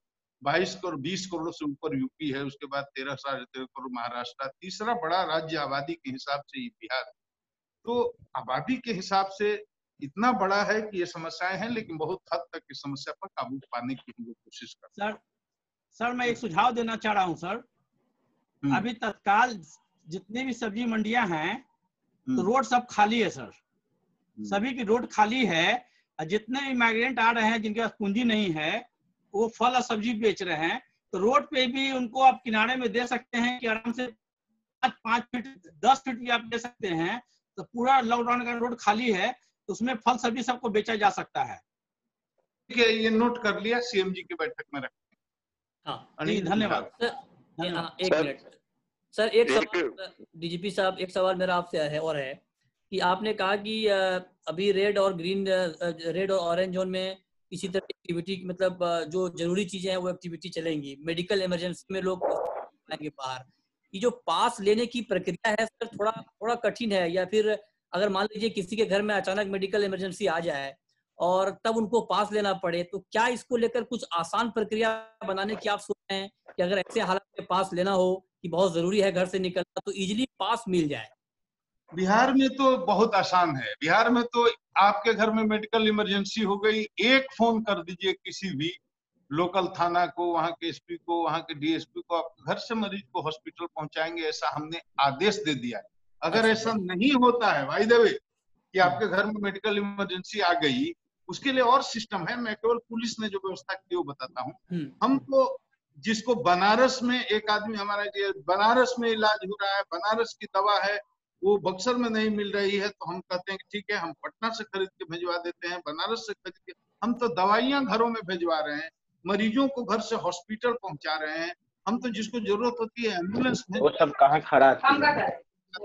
22 करोड़ 20 करोड़ से ऊपर यूपी है, उसके बाद 13-13 करोड़ महाराष्ट्र, तीसरा बड़ा राज्य आबादी के हिसाब से ये बिहार। तो आबादी के हिसाब से इतना बड़ा है कि ये समस्याएं हैं, लेकिन बहुत हद तक इस समस्या पर काबू पाने की हम लोग कोशिश करते हैं। सर मैं एक सुझाव देना चाह रहा हूँ सर। अभी तत्काल जितनी भी सब्जी मंडियां हैं तो रोड सब खाली है सर, सभी की रोड खाली है। जितने भी माइग्रेंट आ रहे हैं जिनके पास पूंजी नहीं है वो फल और सब्जी बेच रहे हैं, तो रोड पे भी उनको आप किनारे में दे सकते हैं कि आराम से 5 फीट 10 फीट भी आप दे सकते हैं। तो पूरा लॉकडाउन का रोड खाली है तो उसमें फल सब्जी सबको बेचा जा सकता है। ठीक है, ये नोट कर लिया, सीएम जी की बैठक में रखते हैं। हाँ जी धन्यवाद। एक मिनट सर, एक सवाल डीजीपी साहब, एक सवाल मेरा आपसे है और है कि आपने कहा कि अभी रेड और ग्रीन, रेड और ऑरेंज जोन में किसी तरह की एक्टिविटी, मतलब जो जरूरी चीजें हैं वो एक्टिविटी चलेंगी, मेडिकल इमरजेंसी में लोग आएंगे बाहर। ये जो पास लेने की प्रक्रिया है सर थोड़ा कठिन है, या फिर अगर मान लीजिए किसी के घर में अचानक मेडिकल इमरजेंसी आ जाए और तब उनको पास लेना पड़े, तो क्या इसको लेकर कुछ आसान प्रक्रिया बनाने की आप सोच रहे हैं कि अगर ऐसे हालात में पास लेना हो कि बहुत जरूरी है घर से निकलना तो इजीली पास मिल जाए? बिहार में तो बहुत आसान है। बिहार में तो आपके घर में मेडिकल इमरजेंसी हो गई, एक फोन कर दीजिए किसी भी लोकल थाना को, वहाँ के एसपी को, वहाँ के डीएसपी को, आप घर से मरीज को हॉस्पिटल पहुंचाएंगे, ऐसा हमने आदेश दे दिया है। अगर ऐसा नहीं होता है बाय द वे कि आपके घर में मेडिकल इमरजेंसी आ गई, उसके लिए और सिस्टम है। मैं केवल पुलिस ने जो व्यवस्था की वो बताता हूँ। हम तो जिसको बनारस में एक आदमी हमारा बनारस में इलाज हो रहा है, बनारस की दवा है, वो बक्सर में नहीं मिल रही है, तो हम कहते हैं कि ठीक है हम पटना से खरीद के भिजवा देते हैं, बनारस से खरीद के। हम तो दवाइयां घरों में भिजवा रहे हैं, मरीजों को घर से हॉस्पिटल पहुंचा रहे हैं। हम तो जिसको जरूरत होती है एम्बुलेंस में, वो सब कहाँ खड़ा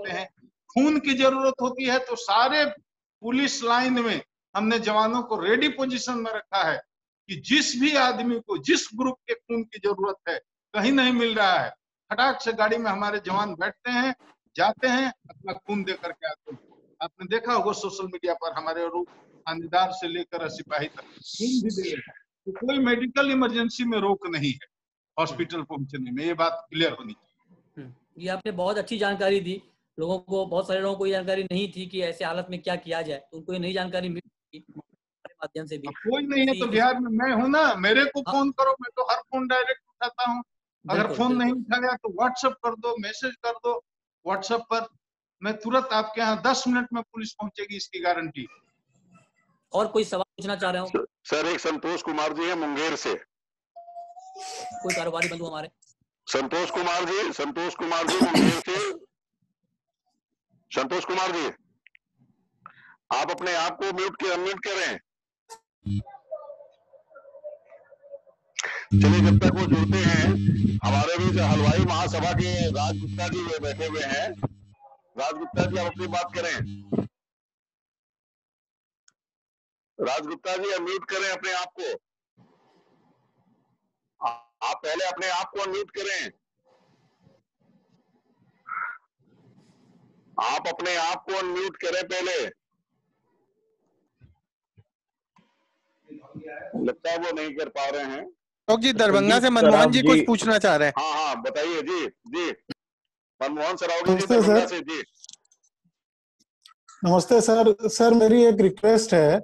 हैं। खून की जरूरत होती है तो सारे पुलिस लाइन में हमने जवानों को रेडी पोजीशन में रखा है कि जिस भी आदमी को जिस ग्रुप के खून की जरूरत है, कहीं नहीं मिल रहा है, फटाक से गाड़ी में हमारे जवान बैठते हैं, जाते हैं, अपना खून दे करके आते हैं। आपने देखा होगा सोशल मीडिया पर हमारे थानेदार से लेकर सिपाही तक खून भी दे रहे हैं। तो कोई मेडिकल इमरजेंसी में रोक नहीं है हॉस्पिटल पहुंचने में, ये बात क्लियर होनी चाहिए। ये आपने बहुत अच्छी जानकारी दी। लोगों को, बहुत सारे लोगों को ये जानकारी नहीं थी कि ऐसे हालत में क्या किया जाए, तो उनको ये नई जानकारी मिली माध्यम से भी। कोई नहीं है तो बिहार में मैं हूं ना, मेरे को फोन करो, मैं तो हर फोन डायरेक्ट उठाता हूं। अगर फोन नहीं उठाया तो व्हाट्सएप कर दो, मैसेज कर दो व्हाट्सएप पर, मैं तुरंत आपके यहाँ 10 मिनट में पुलिस पहुंचेगी, इसकी गारंटी। और कोई सवाल पूछना चाह रहे हो? सर एक संतोष कुमार जी है मुंगेर से, कोई कारोबारी बंधु हमारे। संतोष कुमार जी मुंगेर से। संतोष कुमार जी, आप अपने आप को अनम्यूट करें। चलिए, जब तक वो जुड़ते हैं, हमारे बीच हलवाई महासभा के राज गुप्ता जी बैठे हुए हैं। राज गुप्ता जी, आप अपनी बात करें। राज गुप्ता जी अनम्यूट करें अपने आप को। आप पहले अपने आप को अनम्यूट करें। आप अपने आप को अनम्यूट करें पहले। लगता है वो नहीं कर पा रहे हैं। जी, दरभंगा से मनमोहन जी कुछ पूछना चाह रहे हैं। हाँ बताइए जी। मनमोहन सरावगी जी दरभंगा से जी। नमस्ते सर। सर मेरी एक रिक्वेस्ट है,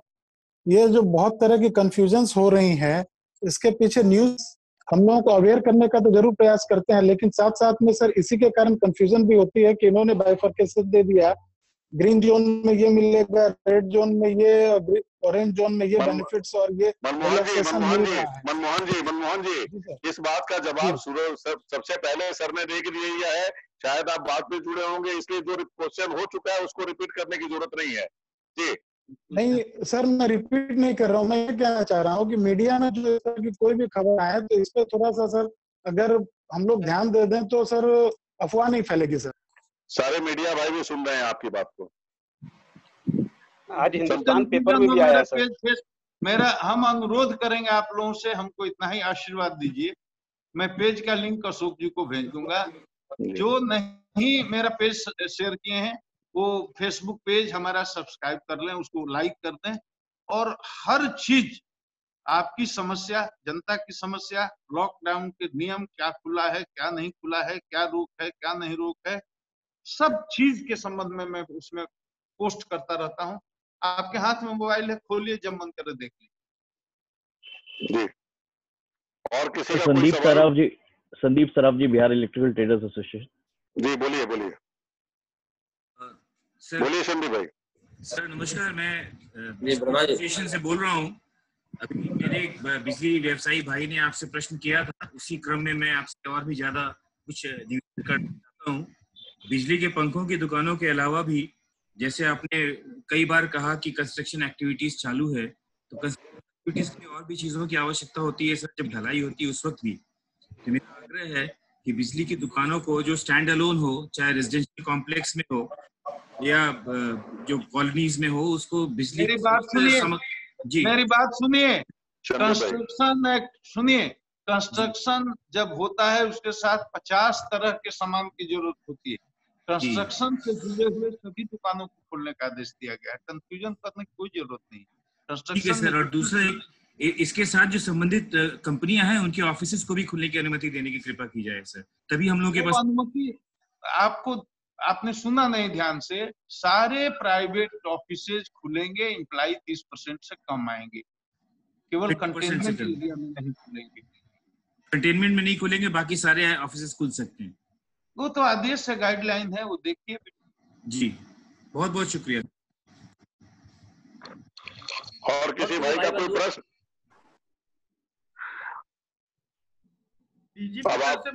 ये जो बहुत तरह की कंफ्यूजन्स हो रही हैं, इसके पीछे न्यूज हम लोगों को अवेयर करने का तो जरूर प्रयास करते हैं, लेकिन साथ साथ में सर इसी के कारण कंफ्यूजन भी होती है कि इन्होंने बाइफरकेशन दे दिया, ग्रीन जोन में ये मिलेगा, रेड जोन में ये, ऑरेंज जोन में ये बेनिफिट्स और ये मनमोहन जी, इस बात का जवाब सबसे पहले सर ने दे दिया है। शायद आप बात में जुड़े होंगे, इसलिए जो क्वेश्चन हो चुका है उसको रिपीट करने की जरूरत नहीं है जी। नहीं सर, मैं रिपीट नहीं कर रहा हूँ। मैं ये कहना चाह रहा हूँ कि मीडिया में जो की कोई भी खबर आए तो इस पर थोड़ा सा सर अगर हम लोग ध्यान दे दें तो सर अफवाह नहीं फैलेगी सर। सारे मीडिया भाई भी सुन रहे हैं आपकी बात को। आज हिंदुस्तान पेपर में भी आया सर। मेरा हम अनुरोध करेंगे आप लोगों से, हमको इतना ही आशीर्वाद दीजिए। मैं पेज का लिंक अशोक जी को भेज दूंगा। जो नहीं मेरा पेज शेयर किए हैं वो फेसबुक पेज हमारा सब्सक्राइब कर लें, उसको लाइक कर दें, और हर चीज आपकी समस्या, जनता की समस्या, लॉकडाउन के नियम, क्या खुला है क्या नहीं खुला है, क्या रोक है क्या नहीं रोक है, सब चीज के संबंध में मैं उसमें पोस्ट करता रहता हूं। आपके हाथ में मोबाइल है, खोलिए, जब मन करे देख लीजिए। और किसी का संदीप सराफ जी, बिहार इलेक्ट्रिकल ट्रेडर्स एसोसिएशन जी। बोलिए संदीप भाई। सर नमस्कार, मैं एसोसिएशन से बोल रहा हूँ। अभी मेरे एक बिजली व्यवसायी भाई ने आपसे प्रश्न किया था, उसी क्रम में मैं आपसे और भी ज्यादा कुछ निवेदन करना चाहता हूँ। बिजली के पंखों की दुकानों के अलावा भी, जैसे आपने कई बार कहा कि कंस्ट्रक्शन एक्टिविटीज चालू है, तो कंस्ट्रक्शन एक्टिविटीज की और भी चीजों की आवश्यकता होती है सर, जब ढलाई होती है उस वक्त भी। तो मेरा आग्रह है कि बिजली की दुकानों को जो स्टैंड अलोन हो, चाहे रेजिडेंशियल कॉम्प्लेक्स में हो या जो कॉलोनीज में हो, उसको बिजली मेरी बात सुनिए जी। मेरी बात सुनिए। कंस्ट्रक्शन जब होता है उसके साथ 50 तरह के सामान की जरूरत होती है। कंस्ट्रक्शन से जुड़े हुए सभी दुकानों को खोलने का आदेश दिया गया है, कंफ्यूजन करने की कोई जरूरत नहीं। ठीक है सर। और दूसरा, इसके साथ जो संबंधित कंपनियां हैं उनके ऑफिसेस को भी खुलने की अनुमति देने की कृपा की जाए सर, तभी हम लोग के पास अनुमति। आपने सुना नहीं ध्यान से, सारे प्राइवेट ऑफिसेज खुलेंगे, एम्प्लॉय 30% से कम आएंगे। केवल 50% कंटेनमेंट से कम। एरिया में नहीं खुलेंगे। कंटेनमेंट में नहीं खुलेंगे, बाकी सारे ऑफिसेस खुल सकते हैं। वो तो आदेश है, गाइडलाइन है, वो देखिए। जी, बहुत बहुत शुक्रिया। और किसी भाई का कोई प्रश्न? डीजीपी सर से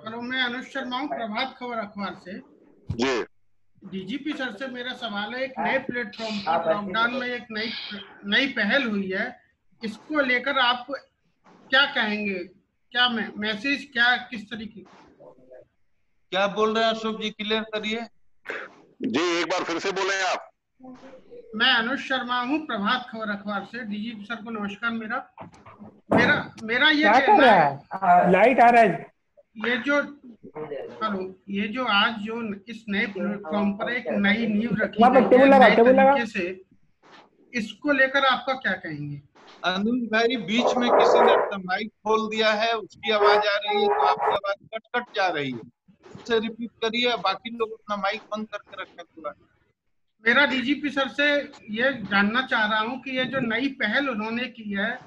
हेलो, मैं अनुज शर्मा हूँ, प्रभात खबर अखबार से। जी डीजीपी सर से मेरा सवाल है, एक नए प्लेटफॉर्म पर लॉकडाउन में एक नई पहल हुई है, इसको लेकर आप क्या कहेंगे? क्या मैसेज, क्या किस तरीके? क्या बोल रहे हैं अशोक जी, क्लियर करिए। जी एक बार फिर से बोलें आप। मैं अनुज शर्मा हूँ, प्रभात खबर अखबार से। डीजीपी सर को नमस्कार। मेरा ये क्या कर रहा है? लाइट आ रहा है। ये जो आज जो इस नए प्लेटफॉर्म पर एक नई नींव रखी गई है नए तरीके से, इसको लेकर आपका क्या कहेंगे? अनुज भाई, बीच में किसी ने अपना माइक खोल दिया है, उसकी आवाज आ रही है, तो आपकी आवाज कट कट जा रही है। उससे रिपीट करिए, बाकी लोग अपना माइक बंद करके रखें पूरा। मेरा डीजीपी सर से ये जानना चाह रहा हूँ कि ये जो नई पहल उन्होंने की है,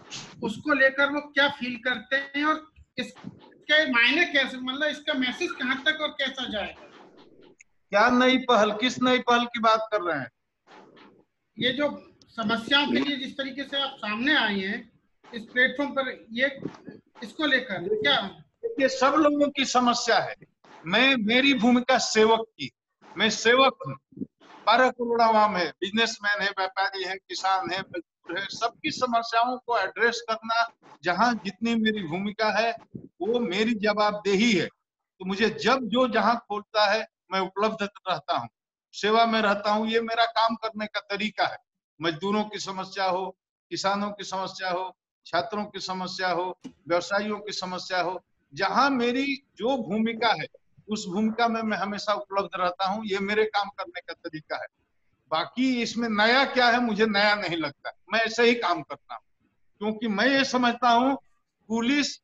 उसको लेकर वो क्या फील करते हैं और इसके मायने कैसे, मतलब इसका मैसेज कहाँ तक और कैसा जाएगा? क्या नई पहल, किस नई पहल की बात कर रहे हैं? ये जो समस्याओं के लिए जिस तरीके से आप सामने आए हैं इस प्लेटफॉर्म पर, ये इसको लेकर क्या? ये सब लोगों की समस्या है। मेरी भूमिका सेवक की, मैं सेवक हूँ। 12 करोड़ आवाम है, बिजनेसमैन है, व्यापारी है, किसान है, मजदूर है, सबकी समस्याओं को एड्रेस करना जहाँ जितनी मेरी भूमिका है वो मेरी जवाबदेही है। तो मुझे जब जो जहाँ खोलता है मैं उपलब्ध रहता हूँ, सेवा में रहता हूँ। ये मेरा काम करने का तरीका है। मजदूरों की समस्या हो, किसानों की समस्या हो, छात्रों की समस्या हो, व्यवसायियों की समस्या हो, जहाँ मेरी जो भूमिका है उस भूमिका में मैं हमेशा उपलब्ध रहता हूँ। ये मेरे काम करने का तरीका है। बाकी इसमें नया क्या है, मुझे नया नहीं लगता। मैं ऐसे ही काम करता हूँ, क्योंकि मैं ये समझता हूँ पुलिस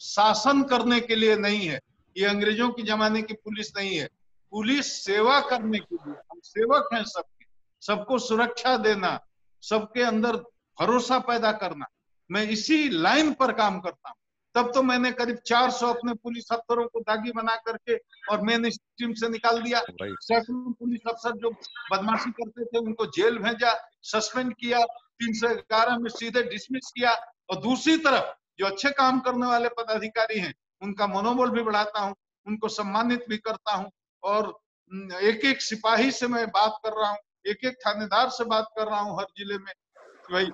शासन करने के लिए नहीं है। ये अंग्रेजों के जमाने की पुलिस नहीं है। पुलिस सेवा करने के लिए, हम सेवक हैं सबके, सबको सुरक्षा देना, सबके अंदर भरोसा पैदा करना। मैं इसी लाइन पर काम करता हूँ। तब तो मैंने करीब 400 अपने पुलिस अफसरों को दागी बना करके और मेन स्ट्रीम से निकाल दिया। सैकड़ों पुलिस अफसर जो बदमाशी करते थे उनको जेल भेजा, सस्पेंड किया, 311 में सीधे डिसमिस किया। और दूसरी तरफ जो अच्छे काम करने वाले पदाधिकारी हैं उनका मनोबल भी बढ़ाता हूँ, उनको सम्मानित भी करता हूँ। और एक एक सिपाही से मैं बात कर रहा हूँ, एक एक थानेदार से बात कर रहा हूँ हर जिले में। भाई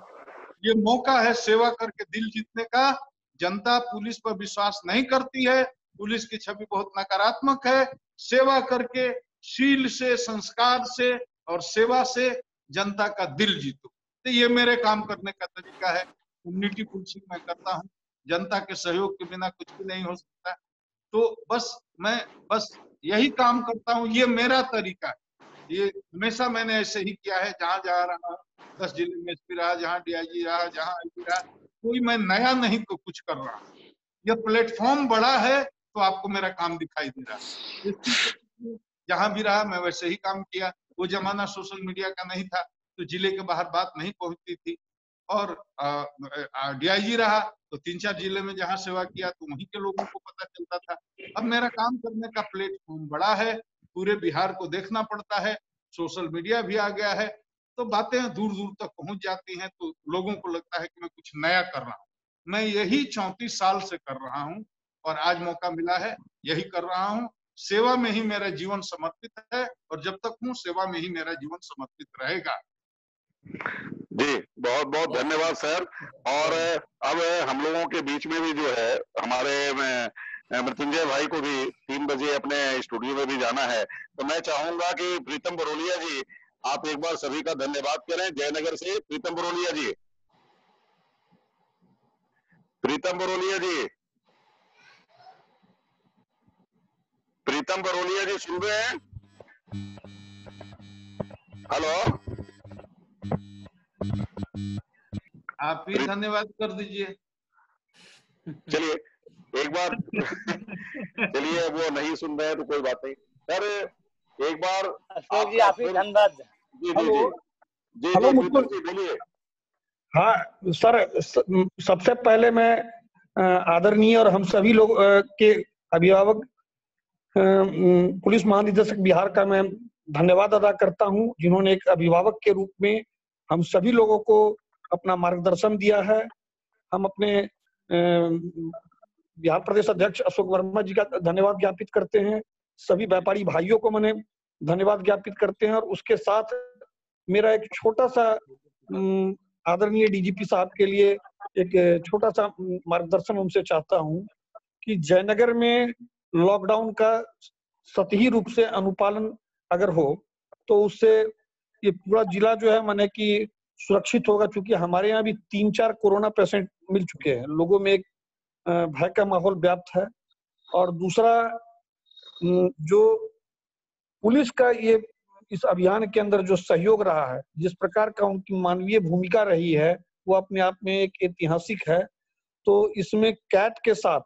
ये मौका है सेवा करके दिल जीतने का। जनता पुलिस पर विश्वास नहीं करती है, पुलिस की छवि बहुत नकारात्मक है। सेवा करके, शील से, संस्कार से और सेवा से जनता का दिल जीतो। तो ये मेरे काम करने का तरीका है। कम्युनिटी पुलिसिंग मैं करता हूँ। जनता के सहयोग के बिना कुछ भी नहीं हो सकता। तो मैं यही काम करता हूँ। ये मेरा तरीका है। ये हमेशा मैंने ऐसे ही किया है। जहाँ जा रहा, 10 जिले में एसपी रहा, जहाँ डीआईजी रहा, जहाँ आईजी रहा, कोई मैं नया नहीं तो कुछ कर रहा हूँ। ये प्लेटफॉर्म बड़ा है तो आपको मेरा काम दिखाई दे रहा है। जहाँ भी रहा मैं वैसे ही काम किया। वो जमाना सोशल मीडिया का नहीं था, तो जिले के बाहर बात नहीं पहुंचती थी। और डीआईजी रहा तो 3-4 जिले में जहाँ सेवा किया तो वहीं के लोगों को पता चलता था। अब मेरा काम करने का प्लेटफॉर्म बड़ा है, पूरे बिहार को देखना पड़ता है, सोशल मीडिया भी आ गया है, तो बातें दूर दूर तक पहुंच जाती हैं। तो लोगों को लगता है कि मैं कुछ नया कर रहा हूँ। मैं यही 34 साल से कर रहा हूँ और आज मौका मिला है, यही कर रहा हूँ। सेवा में ही मेरा जीवन समर्पित है और जब तक हूँ सेवा में ही मेरा जीवन समर्पित रहेगा। जी बहुत बहुत धन्यवाद सर। और अब हम लोगों के बीच में भी जो है हमारे मृत्युंजय भाई को भी 3 बजे अपने स्टूडियो में भी जाना है। तो मैं चाहूंगा कि प्रीतम बरोलिया जी आप एक बार सभी का धन्यवाद करें। जयनगर से प्रीतम बरोलिया जी। प्रीतम बरोलिया जी, प्रीतम बरोलिया जी सुन रहे हैं? हेलो, आप भी धन्यवाद कर दीजिए। चलिए एक बार चलिए वो नहीं सुन रहे हैं तो कोई बात नहीं। सर एक बार अशोक जी आप ही धन्यवाद। जी जी जी जी जी प्रीतम जी बोलिए। हाँ सर, सबसे पहले मैं आदरणीय और हम सभी लोग के अभिभावक पुलिस महानिदेशक बिहार का मैं धन्यवाद अदा करता हूं, जिन्होंने एक अभिभावक के रूप में हम सभी लोगों को अपना मार्गदर्शन दिया है। हम अपने बिहार प्रदेश अध्यक्ष अशोक वर्मा जी का धन्यवाद ज्ञापित करते हैं। सभी व्यापारी भाइयों को मैंने धन्यवाद ज्ञापित करते हैं। और उसके साथ मेरा एक छोटा सा आदरणीय डीजीपी साहब के लिए एक छोटा सा मार्गदर्शन उनसे चाहता हूं कि जयनगर में लॉकडाउन का सतही रूप से अनुपालन अगर हो तो उससे ये पूरा जिला जो है माने कि सुरक्षित होगा, क्योंकि हमारे यहाँ भी 3-4 कोरोना पेशेंट मिल चुके हैं। लोगों में एक भय का माहौल व्याप्त है। और दूसरा, जो पुलिस का ये इस अभियान के अंदर जो सहयोग रहा है, जिस प्रकार का उनकी मानवीय भूमिका रही है, वो अपने आप में एक ऐतिहासिक है। तो इसमें कैट के साथ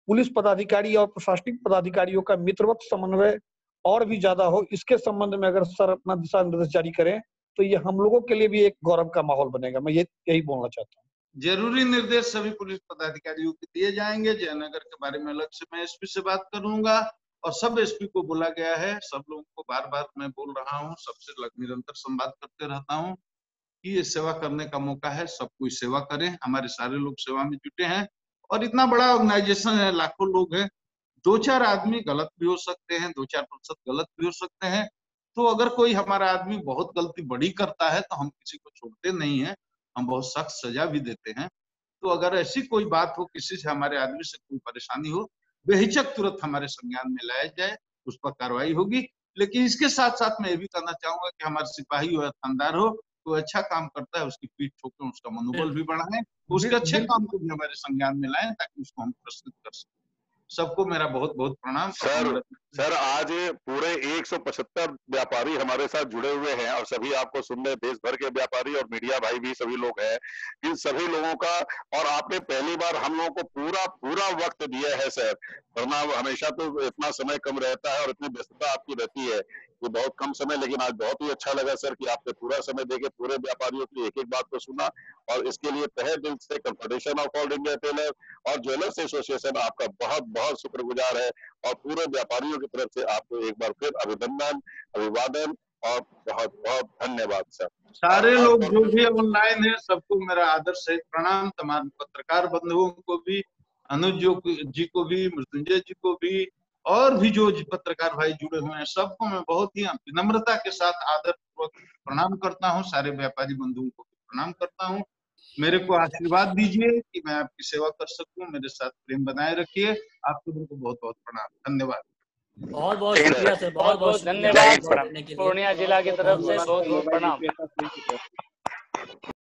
पुलिस पदाधिकारी और प्रशासनिक पदाधिकारियों का मित्रवत समन्वय और भी ज्यादा हो, इसके संबंध में अगर सर अपना दिशा निर्देश जारी करें तो ये हम लोगों के लिए भी एक गौरव का माहौल बनेगा। मैं यही बोलना चाहता हूँ। जरूरी निर्देश सभी पुलिस पदाधिकारियों को दिए जाएंगे। जयनगर के बारे में अलग से मैं एसपी से बात करूंगा और सब एसपी को बोला गया है। सब लोगों को बार बार मैं बोल रहा हूँ, सबसे निरंतर संवाद करते रहता हूँ कि ये सेवा करने का मौका है, सब कोई सेवा करें। हमारे सारे लोग सेवा में जुटे हैं और इतना बड़ा ऑर्गेनाइजेशन है, लाखों लोग हैं। 2-4 आदमी गलत भी हो सकते हैं, 2-4% गलत भी हो सकते हैं। तो अगर कोई हमारा आदमी बहुत गलती बड़ी करता है तो हम किसी को छोड़ते नहीं है, हम बहुत सख्त सजा भी देते हैं। तो अगर ऐसी कोई बात हो, किसी से हमारे आदमी से कोई परेशानी हो, बेहिचक तुरंत हमारे संज्ञान में लाया जाए, उस पर कार्रवाई होगी। लेकिन इसके साथ साथ मैं ये भी कहना चाहूंगा कि हमारे सिपाही हो या थानेदार हो, कोई अच्छा काम करता है उसकी पीठ ठोकें, उसका मनोबल भी बढ़ाएं, उसके अच्छे काम को भी हमारे संज्ञान में लाएं ताकि उसको हम पुरस्कृत कर सकें। सबको मेरा बहुत बहुत प्रणाम। सर आज पूरे 175 व्यापारी हमारे साथ जुड़े हुए हैं और सभी आपको सुन रहे, देश भर के व्यापारी और मीडिया भाई भी सभी लोग हैं। इन सभी लोगों का, और आपने पहली बार हम लोगों को पूरा वक्त दिया है सर, वरना हमेशा तो इतना समय कम रहता है और इतनी व्यस्तता आपकी रहती है कि बहुत कम समय, लेकिन आज बहुत ही अच्छा लगा सर कि आपने पूरा समय देके पूरे व्यापारियों की एक एक बात को सुना। और इसके लिए तहे दिल से confederation of all India retailer और ज्वेलर्स एसोसिएशन आपका बहुत बहुत शुक्रगुजार है। और पूरे व्यापारियों की तरफ से आपको एक बार फिर अभिनंदन, अभिवादन और बहुत बहुत धन्यवाद सर। सारे लोग जो भी ऑनलाइन है सबको मेरा आदर सहित प्रणाम। तमाम पत्रकार बंधुओं को भी, अनुज जी को भी, मृत्युंजय जी को भी, और भी जो पत्रकार भाई जुड़े हुए हैं सबको मैं बहुत ही विनम्रता के साथ आदर पूर्वक प्रणाम करता हूं। सारे व्यापारी बंधुओं को प्रणाम करता हूं। मेरे को आशीर्वाद दीजिए कि मैं आपकी सेवा कर सकूं, मेरे साथ प्रेम बनाए रखिए। आप सबको बहुत बहुत प्रणाम, धन्यवाद। बहुत बहुत शुक्रिया सर, बहुत बहुत धन्यवाद। पूर्णिया जिला की तरफ से बहुत बहुत प्रणाम।